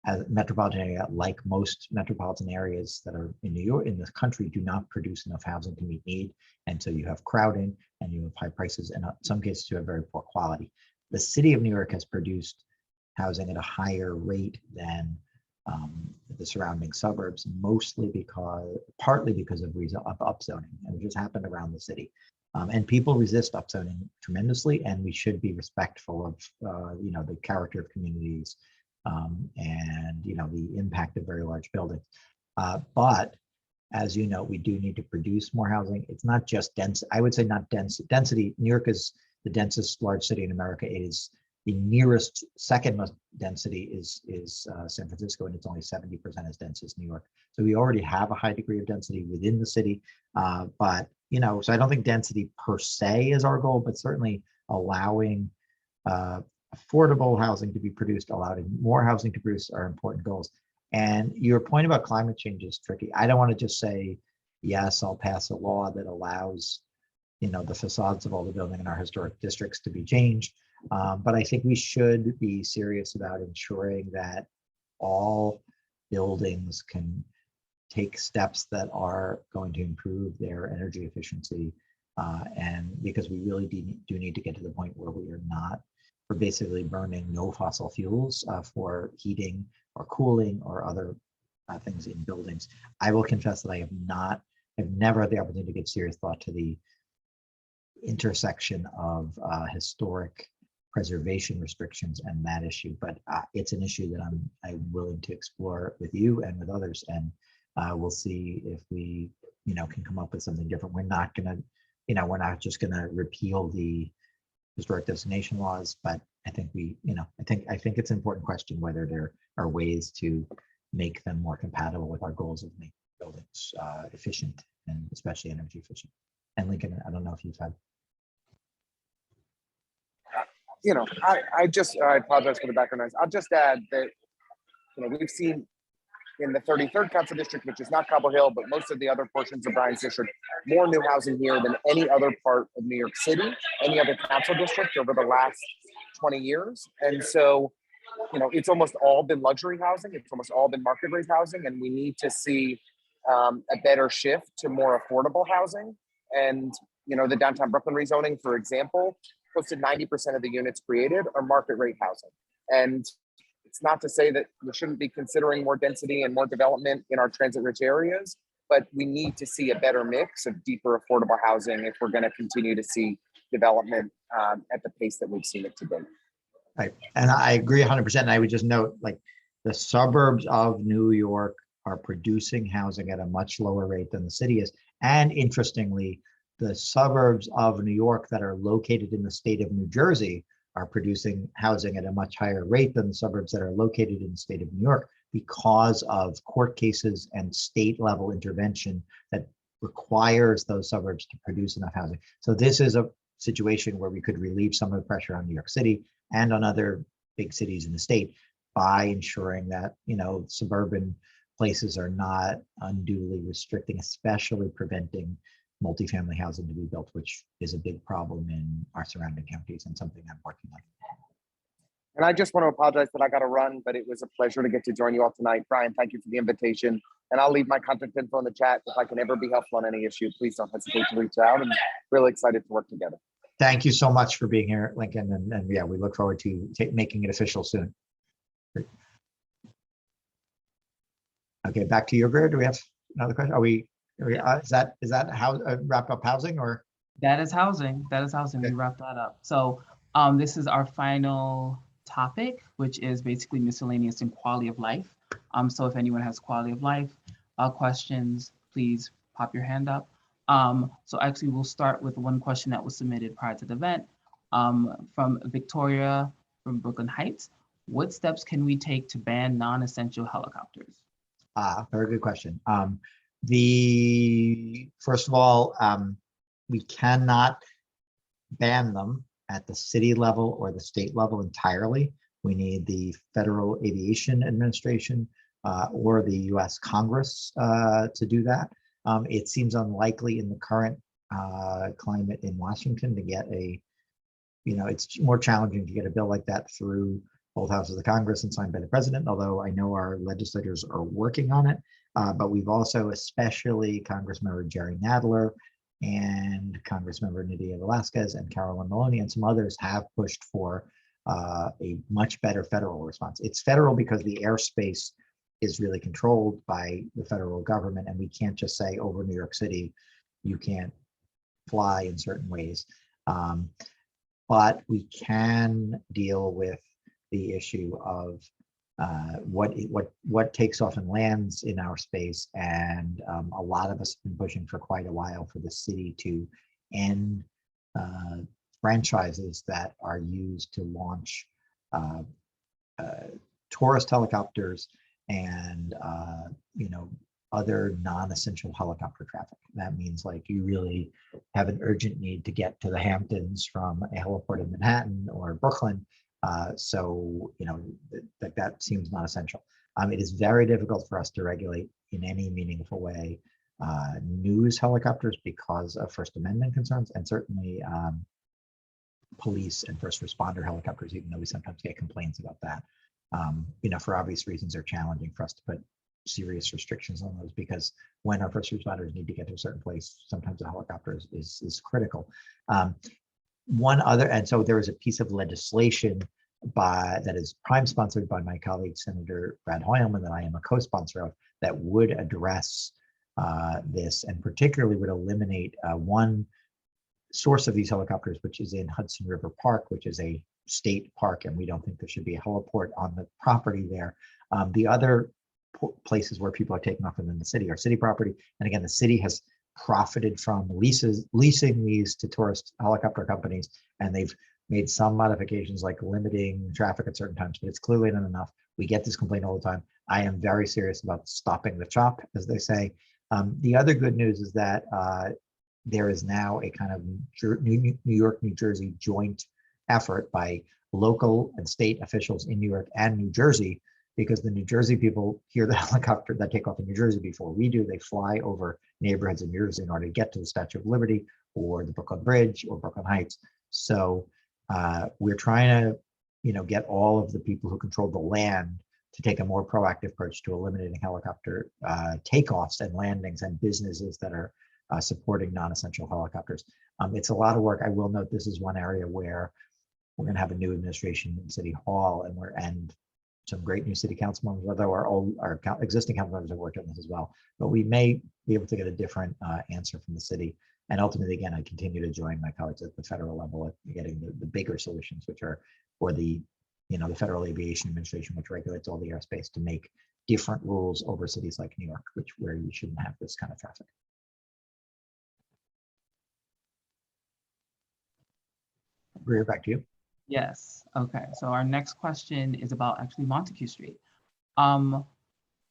as a metropolitan area, like most metropolitan areas that are in New York, in this country, do not produce enough housing to meet need. And so you have crowding and you have high prices, and in some cases you have very poor quality. The city of New York has produced housing at a higher rate than the surrounding suburbs, partly because of upzoning, and it just happened around the city. And people resist upzoning tremendously, and we should be respectful of the character of communities and the impact of very large buildings. But as you know, we do need to produce more housing. It's not just dense. I would say not dense density. New York is the densest large city in America. It is the nearest second most density is San Francisco, and it's only 70% as dense as New York. So we already have a high degree of density within the city, but so I don't think density per se is our goal, but certainly allowing affordable housing to be produced, allowing more housing to produce are important goals. And your point about climate change is tricky. I don't want to just say, yes, I'll pass a law that allows the facades of all the building in our historic districts to be changed. But I think we should be serious about ensuring that all buildings can take steps that are going to improve their energy efficiency. And because we really do need to get to the point where we're basically burning no fossil fuels for heating or cooling or other things in buildings. I will confess that I've never had the opportunity to give serious thought to the intersection of historic preservation restrictions and that issue, but it's an issue that I'm willing to explore with you and with others, and we'll see if we can come up with something different. We're not just gonna repeal the historic destination laws, but I think I think it's an important question whether there are ways to make them more compatible with our goals of making buildings efficient and especially energy efficient. And Lincoln, I don't know if you've had. I apologize for the background noise. I'll just add that, we've seen in the 33rd Council District, which is not Cobble Hill, but most of the other portions of Bryan's district, more new housing here than any other part of New York City, any other council district over the last 20 years. And so, it's almost all been luxury housing. It's almost all been market rate housing. And we need to see a better shift to more affordable housing. And, the downtown Brooklyn rezoning, for example, close to 90% of the units created are market rate housing. And it's not to say that we shouldn't be considering more density and more development in our transit-rich areas, but we need to see a better mix of deeper affordable housing if we're going to continue to see development at the pace that we've seen it today. Right, and I agree 100%. And I would just note, like, the suburbs of New York are producing housing at a much lower rate than the city is. And interestingly, the suburbs of New York that are located in the state of New Jersey are producing housing at a much higher rate than the suburbs that are located in the state of New York because of court cases and state level intervention that requires those suburbs to produce enough housing. So this is a situation where we could relieve some of the pressure on New York City and on other big cities in the state by ensuring that, suburban places are not unduly restricting, especially preventing multifamily housing to be built, which is a big problem in our surrounding counties and something I'm working on. And I just want to apologize that I got to run, but it was a pleasure to get to join you all tonight. Brian, thank you for the invitation. And I'll leave my contact info in the chat. If I can ever be helpful on any issue, please don't hesitate to reach out. And really excited to work together. Thank you so much for being here, Lincoln. And yeah, we look forward to making it official soon. Okay, back to you, Greer. Do we have another question? Is that how wrap up housing or? That is housing. That is housing. We wrapped that up. So this is our final topic, which is basically miscellaneous and quality of life. So if anyone has quality of life questions, please pop your hand up. So actually we'll start with one question that was submitted prior to the event from Victoria from Brooklyn Heights. What steps can we take to ban non-essential helicopters? Very good question. First of all, we cannot ban them at the city level or the state level entirely. We need the Federal Aviation Administration or the US Congress to do that. It seems unlikely in the current climate in Washington to get it's more challenging to get a bill like that through both houses of the Congress and signed by the president, although I know our legislators are working on it. But we've also, especially Congressmember Jerry Nadler and Congressmember Nydia Velasquez and Carolyn Maloney and some others have pushed for a much better federal response. It's federal because the airspace is really controlled by the federal government, and we can't just say over New York City, you can't fly in certain ways. But we can deal with the issue of what takes off and lands in our space, and a lot of us have been pushing for quite a while for the city to end franchises that are used to launch tourist helicopters and other non-essential helicopter traffic. That means like you really have an urgent need to get to the Hamptons from a heliport in Manhattan or Brooklyn. So that seems not essential. It is very difficult for us to regulate in any meaningful way news helicopters because of First Amendment concerns, and certainly police and first responder helicopters, even though we sometimes get complaints about that. For obvious reasons, they're challenging for us to put serious restrictions on those, because when our first responders need to get to a certain place, sometimes a helicopter is critical. So there is a piece of legislation that is prime sponsored by my colleague, Senator Brad Hoylman, and that I am a co-sponsor of, that would address this, and particularly would eliminate one source of these helicopters, which is in Hudson River Park, which is a state park, and we don't think there should be a heliport on the property there. The other places where people are taking off within the city are city property, and again, the city has profited from leasing these to tourist helicopter companies, and they've made some modifications like limiting traffic at certain times, but it's clearly not enough. We get this complaint all the time. I am very serious about stopping the chop, as they say. The other good news is that there is now a kind of New York, New Jersey joint effort by local and state officials in New York and New Jersey, because the New Jersey people hear the helicopter that take off in New Jersey before we do. They fly over neighborhoods in New Jersey in order to get to the Statue of Liberty or the Brooklyn Bridge or Brooklyn Heights. So we're trying to, get all of the people who control the land to take a more proactive approach to eliminating helicopter takeoffs and landings and businesses that are supporting non-essential helicopters. It's a lot of work. I will note this is one area where we're going to have a new administration in City Hall, and some great new city council members, although our existing council members have worked on this as well. But we may be able to get a different answer from the city. And ultimately, again, I continue to join my colleagues at the federal level at getting the bigger solutions, which are for the Federal Aviation Administration, which regulates all the airspace, to make different rules over cities like New York, where you shouldn't have this kind of traffic. Greer, back to you. Yes. Okay. So our next question is about actually Montague Street. It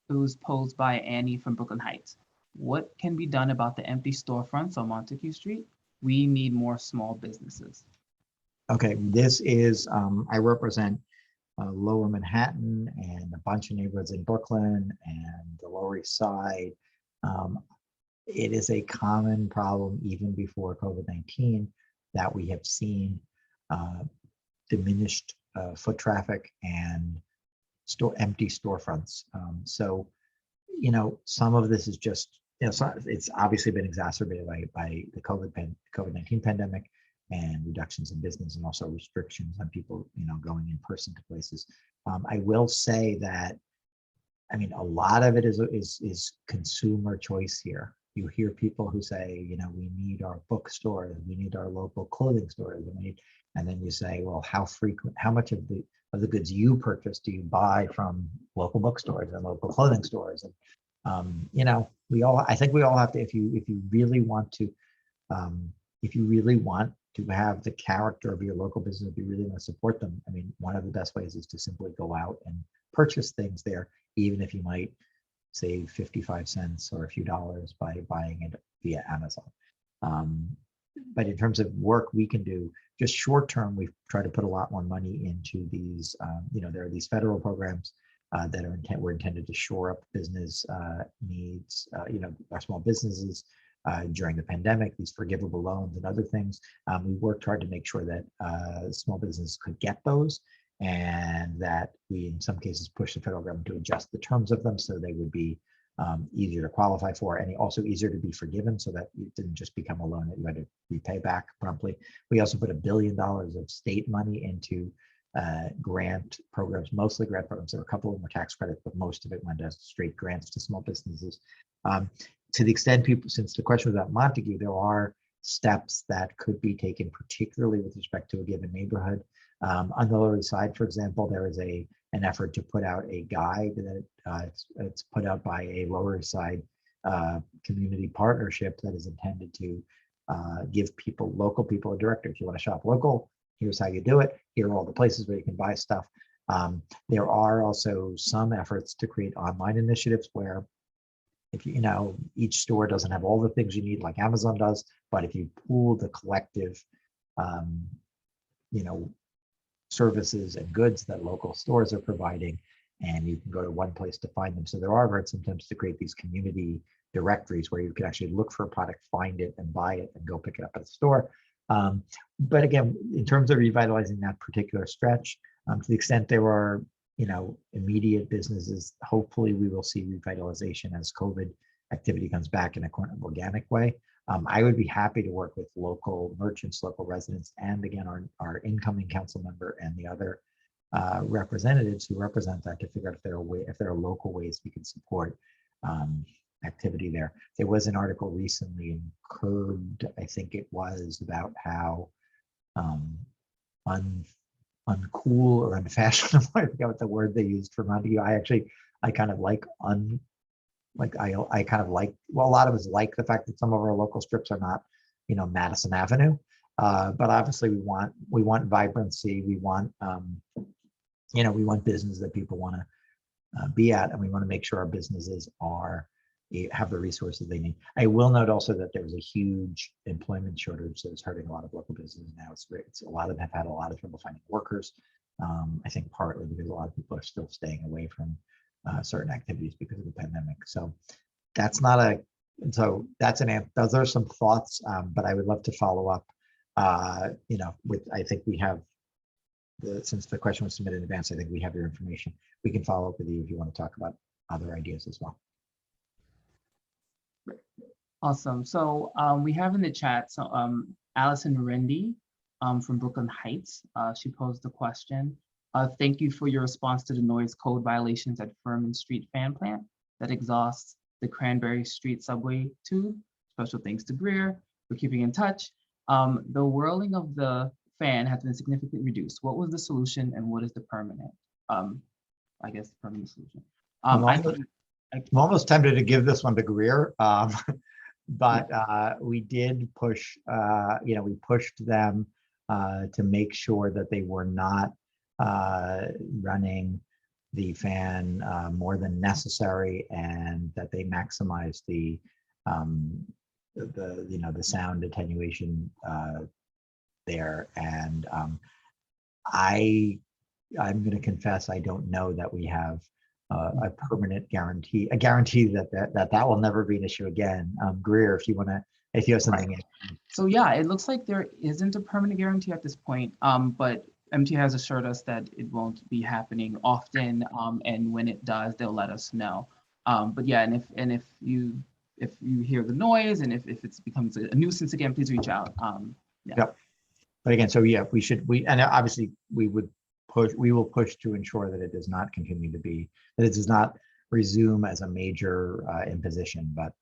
was posed by Annie from Brooklyn Heights. What can be done about the empty storefronts on Montague Street? We need more small businesses. Okay, this is, I represent Lower Manhattan and a bunch of neighborhoods in Brooklyn and the Lower East Side. it is a common problem even before COVID-19 that we have seen diminished foot traffic and empty storefronts. So, you know, some of this is just, you know, it's obviously been exacerbated by the COVID-19 pandemic and reductions in business and also restrictions on people, you know, going in person to places. I will say that, I mean, a lot of it is consumer choice here. You hear people who say, you know, we need our bookstores, we need our local clothing stores, and then you say, well, how much of the goods you purchase do you buy from local bookstores and local clothing stores? And you know, I think we all have to, if you really want to, have the character of your local business, if you really want to support them, I mean, one of the best ways is to simply go out and purchase things there, even if you might save 55 cents or a few dollars by buying it via Amazon. But in terms of work we can do, just short term, we've tried to put a lot more money into these, you know, there are these federal programs that were intended to shore up business needs, you know, our small businesses during the pandemic, these forgivable loans and other things. We worked hard to make sure that small businesses could get those, and that we, in some cases, pushed the federal government to adjust the terms of them so they would be easier to qualify for, and also easier to be forgiven, so that it didn't just become a loan that you had to repay back promptly. We also put $1 billion of state money into grant programs, mostly grant programs. There were a couple of them were tax credits, but most of it went as straight grants to small businesses. To the extent people, since the question was about Montague, there are steps that could be taken, particularly with respect to a given neighborhood. On the Lower East Side, for example, there is an effort to put out a guide that it's put out by a Lower East Side community partnership that is intended to give local people a directive. If you want to shop local, here's how you do it. Here are all the places where you can buy stuff. There are also some efforts to create online initiatives where, if you know, each store doesn't have all the things you need like Amazon does, but if you pool the collective, you know, services and goods that local stores are providing, and you can go to one place to find them. So there are efforts sometimes to create these community directories where you can actually look for a product, find it, and buy it, and go pick it up at the store. But again, in terms of revitalizing that particular stretch, to the extent there are, you know, immediate businesses, hopefully we will see revitalization as COVID activity comes back in a kind of organic way. I would be happy to work with local merchants, local residents, and again, our incoming council member and the other representatives who represent that, to figure out if there are local ways we can support activity there. There was an article recently in Curbed, I think it was, about how uncool or unfashionable, I forget what the word they used for Montague. I kind of like I kind of like, well, a lot of us like the fact that some of our local strips are not, you know, Madison Avenue, but obviously we want vibrancy. We want, you know, we want business that people want to be at, and we want to make sure our businesses have the resources they need. I will note also that there was a huge employment shortage that is hurting a lot of local businesses now. A lot of them have had a lot of trouble finding workers. I think partly because a lot of people are still staying away from certain activities because of the pandemic. So that's not those are some thoughts, but I would love to follow up, you know, I think we have, since the question was submitted in advance, I think we have your information. We can follow up with you if you want to talk about other ideas as well. Awesome. So we have in the chat, so Allison Rendy from Brooklyn Heights, she posed the question. Thank you for your response to the noise code violations at Furman Street fan plant that exhausts the Cranberry Street subway tube. Special thanks to Greer for keeping in touch. The whirling of the fan has been significantly reduced. What was the solution, and what is the permanent? I guess the permanent solution. I'm almost tempted to give this one to Greer, but we did push. You know, we pushed them to make sure that they were not running the fan more than necessary, and that they maximize the you know, the sound attenuation there. And I'm going to confess, I don't know that we have a permanent guarantee, a guarantee that will never be an issue again. Greer, if you have something. So yeah, it looks like there isn't a permanent guarantee at this point, but MT has assured us that it won't be happening often, and when it does, they'll let us know. But yeah, and if you hear the noise and if it becomes a nuisance again, please reach out. Yeah. Yep. But again, so yeah, and obviously we will push to ensure that it does not continue to be, that it does not resume as a major imposition. But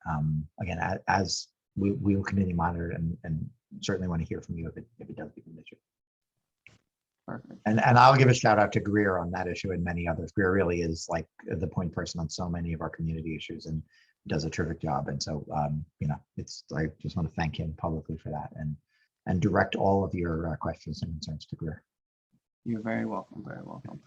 again, as we will continue to monitor and certainly want to hear from you if it does become an issue. Perfect. And I'll give a shout out to Greer on that issue and many others. Greer really is like the point person on so many of our community issues and does a terrific job. And so, I just want to thank him publicly for that and direct all of your questions and concerns to Greer. You're very welcome, very welcome.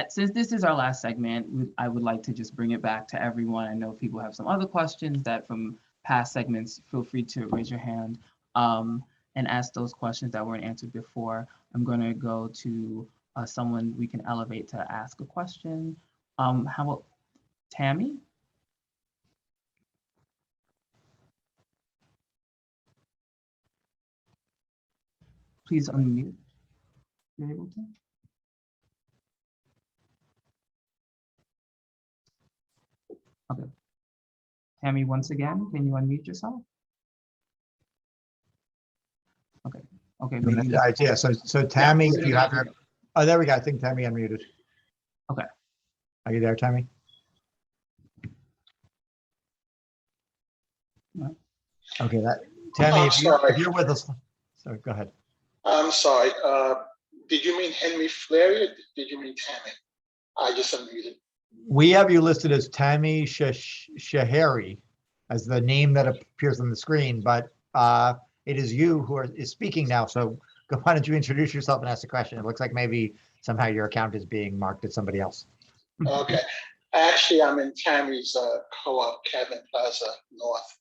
Since this is our last segment, I would like to just bring it back to everyone. I know people have some other questions that from past segments, feel free to raise your hand and ask those questions that weren't answered before. I'm going to go to someone we can elevate to ask a question. How about Tammy? Please unmute. You're able to. Okay. Tammy, once again, can you unmute yourself? Okay. Okay. Maybe Yeah. So Tammy, if you have your, oh, there we go. I think Tammy unmuted. Okay. Are you there, Tammy? No. Okay. Tammy, I'm if sorry. you're with us, sorry, go ahead. I'm sorry. Did you mean Henry Fleury or did you mean Tammy? I just unmuted. We have you listed as Tammy Shahari as the name that appears on the screen, but it is you who is speaking now. So why don't you introduce yourself and ask a question? It looks like maybe somehow your account is being marked as somebody else. Okay. Actually, I'm in Tammy's co-op, Kevin Plaza North.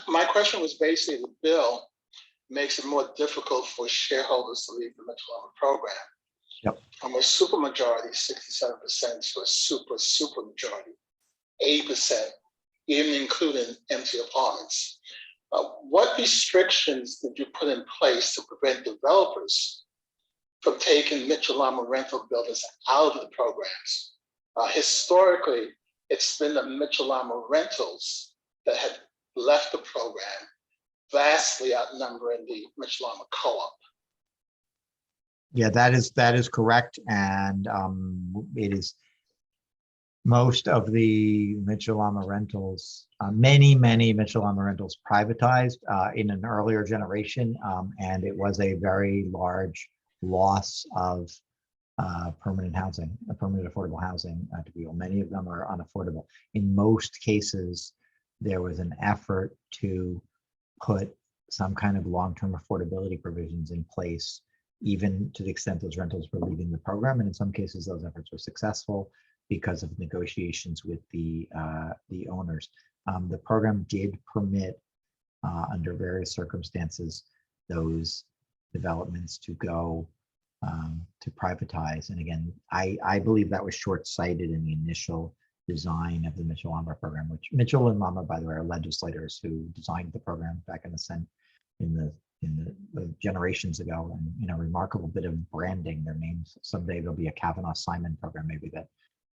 My question was basically the bill makes it more difficult for shareholders to leave the Michelama program. Yep. From a supermajority, 67%, to a super majority, 80%, even including empty apartments. What restrictions did you put in place to prevent developers from taking Michelama rental buildings out of the programs? Historically, it's been the Michelama rentals that had left the program, vastly outnumbering the Michelama co-op. Yeah, that is correct, and it is most of the Michelama rentals, many Michelama rentals privatized in an earlier generation, and it was a very large loss of permanent housing, permanent affordable housing to people. Many of them are unaffordable. In most cases, there was an effort to put some kind of long-term affordability provisions in place, even to the extent those rentals were leaving the program. And in some cases, those efforts were successful because of negotiations with the owners. The program did permit, under various circumstances, those developments to go to privatize. And again, I believe that was short-sighted in the initial design of the Michelama program, which Mitchell and Llama, by the way, are legislators who designed the program back in the Senate in the generations ago, and remarkable bit of branding. Their names, someday there'll be a Kavanagh Simon program, maybe that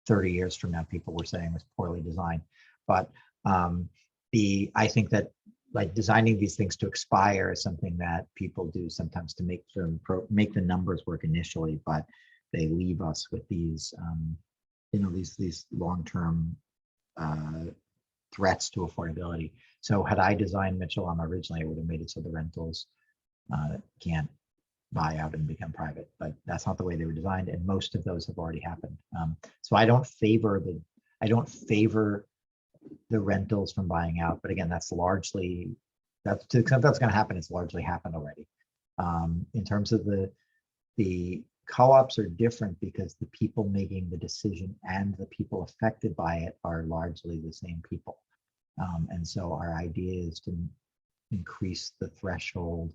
30 years from now people were saying was poorly designed. But I think that like designing these things to expire is something that people do sometimes to make the numbers work initially, but they leave us with these these long-term threats to affordability. So had I designed Michelama originally, I would have made it so the rentals can't buy out and become private, but that's not the way they were designed, and most of those have already happened. So I don't favor the rentals from buying out, but again, that's to the extent that's going to happen, it's largely happened already. In terms of the co-ops are different because the people making the decision and the people affected by it are largely the same people. And so our idea is to increase the threshold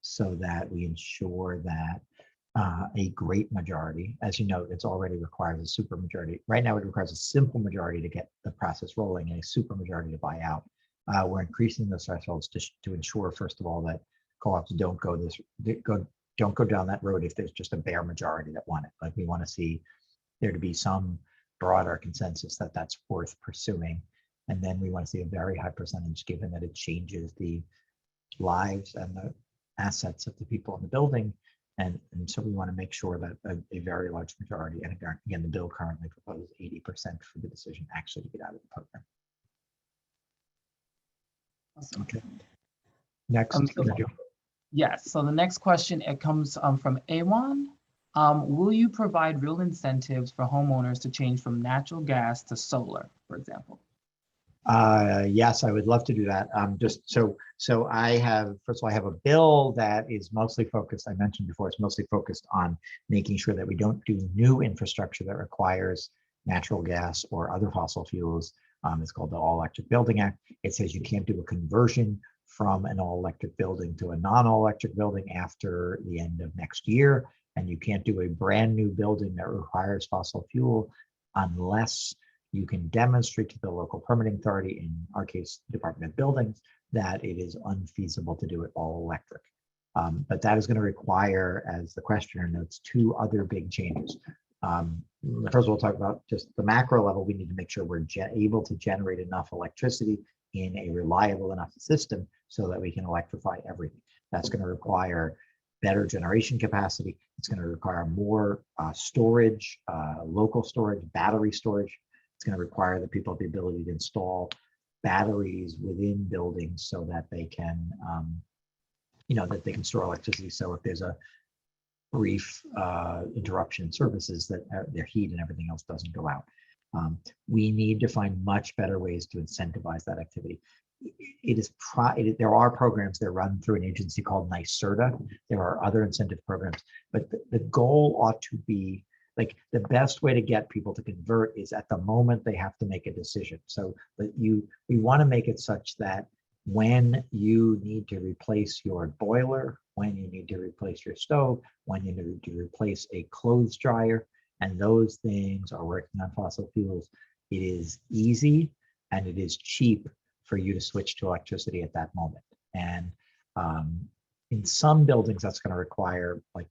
so that we ensure that a great majority. As you know, it's already requires a super majority. Right now, it requires a simple majority to get the process rolling and a super majority to buy out. We're increasing those thresholds to ensure, first of all, that co-ops don't go down that road if there's just a bare majority that want it. Like, we want to see there to be some broader consensus that that's worth pursuing. And then we want to see a very high percentage, given that it changes the lives and the assets of the people in the building. And so we want to make sure that a very large majority, and again, the bill currently proposes 80% for the decision actually to get out of the program. Awesome. Okay. Next. Yes, so the next question, it comes from Awan. Will you provide real incentives for homeowners to change from natural gas to solar, for example? Yes, I would love to do that. So I have, first of all, I have a bill that is mostly focused, I mentioned before, it's mostly focused on making sure that we don't do new infrastructure that requires natural gas or other fossil fuels. It's called the All Electric Building Act. It says you can't do a conversion from an all electric building to a non-all electric building after the end of next year. And you can't do a brand new building that requires fossil fuel unless you can demonstrate to the local permitting authority, in our case, Department of Buildings, that it is unfeasible to do it all electric. But that is going to require, as the questioner notes, two other big changes. First of all, we'll talk about just the macro level. We need to make sure we're able to generate enough electricity in a reliable enough system so that we can electrify everything. That's going to require better generation capacity. It's going to require more storage, local storage, battery storage. It's going to require that people have the ability to install batteries within buildings so that they can, that they can store electricity. So if there's a brief interruption in services, that their heat and everything else doesn't go out. We need to find much better ways to incentivize that activity. There are programs that run through an agency called NYSERDA. There are other incentive programs, but the goal ought to be, like, the best way to get people to convert is at the moment they have to make a decision. So we want to make it such that when you need to replace your boiler, when you need to replace your stove, when you need to replace a clothes dryer, and those things are working on fossil fuels, it is easy and it is cheap for you to switch to electricity at that moment. And in some buildings, that's going to require like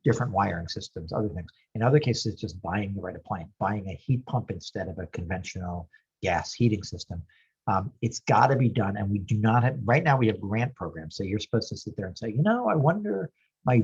different wiring systems, other things. In other cases, it's just buying the right appliance, buying a heat pump instead of a conventional gas heating system. It's got to be done, and we do not have, right now we have grant programs. So you're supposed to sit there and say, I wonder, my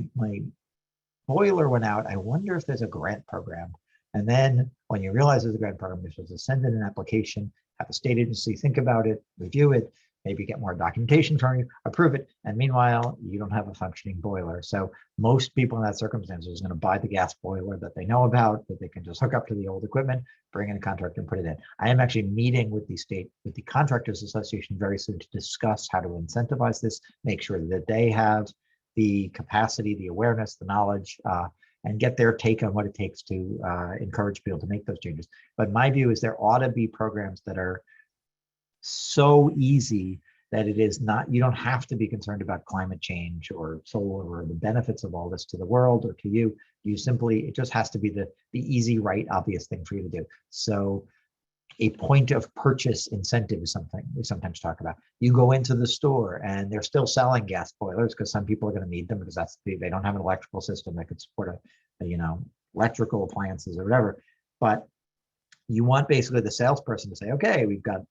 boiler went out, I wonder if there's a grant program. And then when you realize there's a grant program, you're supposed to send in an application, have a state agency think about it, review it, maybe get more documentation from you, approve it. And meanwhile, you don't have a functioning boiler. So most people in that circumstance are going to buy the gas boiler that they know about, that they can just hook up to the old equipment, bring in a contractor and put it in. I am actually meeting with the Contractors Association very soon to discuss how to incentivize this, make sure that they have the capacity, the awareness, the knowledge, and get their take on what it takes to encourage people to make those changes. But my view is there ought to be programs that are so easy that it is not, you don't have to be concerned about climate change or solar or the benefits of all this to the world or to you. You simply, it just has to be the easy, right, obvious thing for you to do. So a point of purchase incentive is something we sometimes talk about. You go into the store and they're still selling gas boilers because some people are going to need them because they don't have an electrical system that could support electrical appliances or whatever. But you want basically the salesperson to say, okay, we've got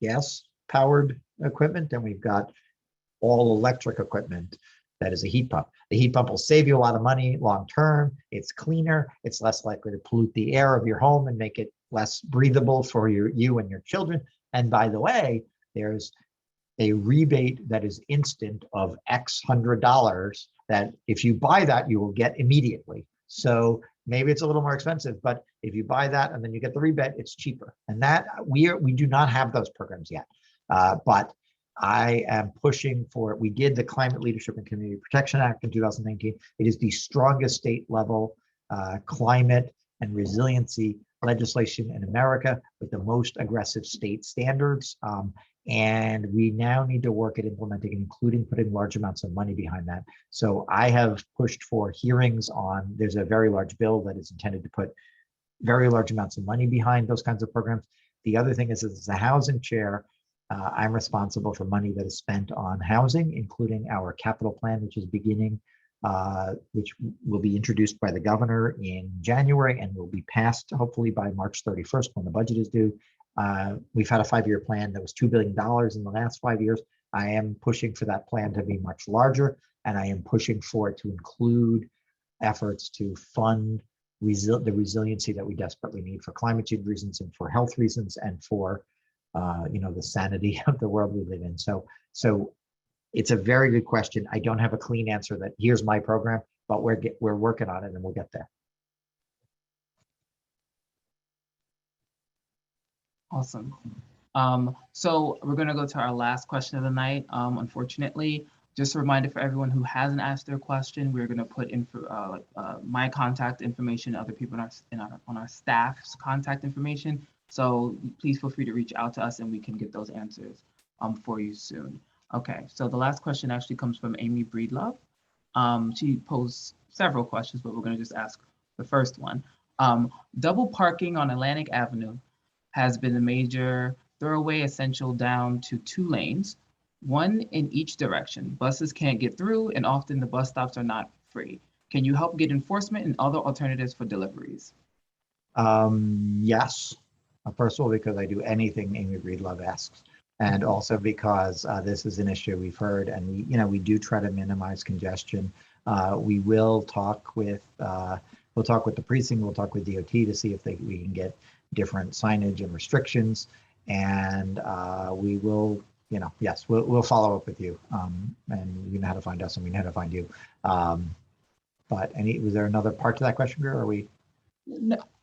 gas powered equipment and we've got all electric equipment that is a heat pump. The heat pump will save you a lot of money long term. It's cleaner. It's less likely to pollute the air of your home and make it less breathable for you and your children. And by the way, there's a rebate that is instant of X $100 that if you buy that, you will get immediately. So maybe it's a little more expensive, but if you buy that and then you get the rebate, it's cheaper. And that we do not have those programs yet. But I am pushing for it. We did the Climate Leadership and Community Protection Act in 2019. It is the strongest state level climate and resiliency legislation in America with the most aggressive state standards. And we now need to work at implementing, including putting large amounts of money behind that. So I have pushed for hearings on, there's a very large bill that is intended to put very large amounts of money behind those kinds of programs. The other thing is, as a housing chair, I'm responsible for money that is spent on housing, including our capital plan, which is beginning, which will be introduced by the governor in January and will be passed hopefully by March 31st when the budget is due. We've had a 5-year plan that was $2 billion in the last 5 years. I am pushing for that plan to be much larger, and I am pushing for it to include efforts to fund the resiliency that we desperately need for climate change reasons and for health reasons and for the sanity of the world we live in. So it's a very good question. I don't have a clean answer that here's my program, but we're working on it and we'll get there. Awesome. So we're going to go to our last question of the night. Unfortunately, just a reminder for everyone who hasn't asked their question, we're going to put in my contact information, other people on our staff's contact information. So please feel free to reach out to us and we can get those answers for you soon. Okay, so the last question actually comes from Amy Breedlove. She posed several questions, but we're going to just ask the first one. Double parking on Atlantic Avenue has been a major thoroughway essential down to 2 lanes, one in each direction. Buses can't get through and often the bus stops are not free. Can you help get enforcement and other alternatives for deliveries? Yes. First of all, because I do anything Amy Breedlove asks, and also because this is an issue we've heard, and we do try to minimize congestion. We will talk with the precinct, we'll talk with DOT to see if we can get different signage and restrictions, and we will, yes, we'll follow up with you, and you know how to find us, and we know how to find you. But was there another part to that question, Greer? Or are we?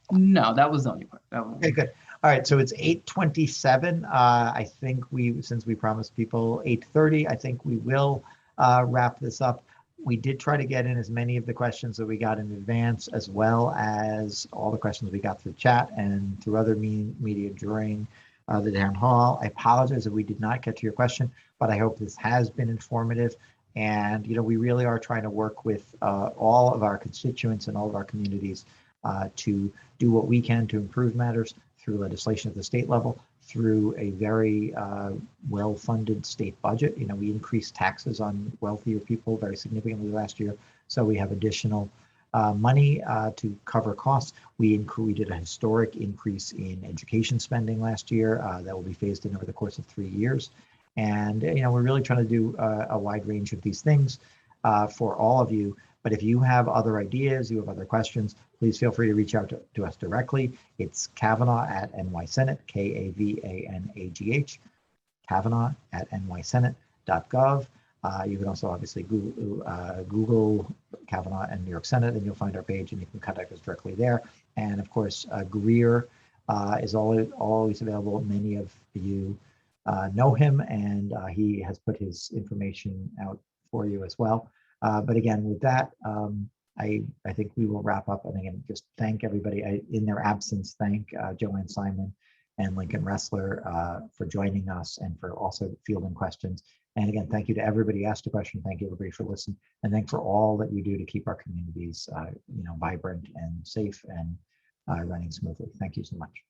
No, that was the only part. Okay, good. All right, so it's 8:27. I think since we promised people 8:30, I think we will wrap this up. We did try to get in as many of the questions that we got in advance, as well as all the questions we got through chat and through other media during the town hall. I apologize if we did not get to your question, but I hope this has been informative. And we really are trying to work with all of our constituents and all of our communities to do what we can to improve matters through legislation at the state level, through a very well-funded state budget. We increased taxes on wealthier people very significantly last year, so we have additional money to cover costs. We did a historic increase in education spending last year that will be phased in over the course of 3 years. And we're really trying to do a wide range of these things for all of you. But if you have other ideas, you have other questions, please feel free to reach out to us directly. It's Kavanagh@nysenate, Kavanagh, Kavanagh@nysenate.gov. You can also obviously Google Kavanagh and New York Senate, and you'll find our page, and you can contact us directly there. And of course, Greer is always available. Many of you know him, and he has put his information out for you as well. But again, with that, I think we will wrap up. And again, just thank everybody in their absence. Thank Joanne Simon and Lincoln Ressler for joining us and for also fielding questions. And again, thank you to everybody who asked a question. Thank you everybody for listening, and thank for all that you do to keep our communities, vibrant and safe and running smoothly. Thank you so much.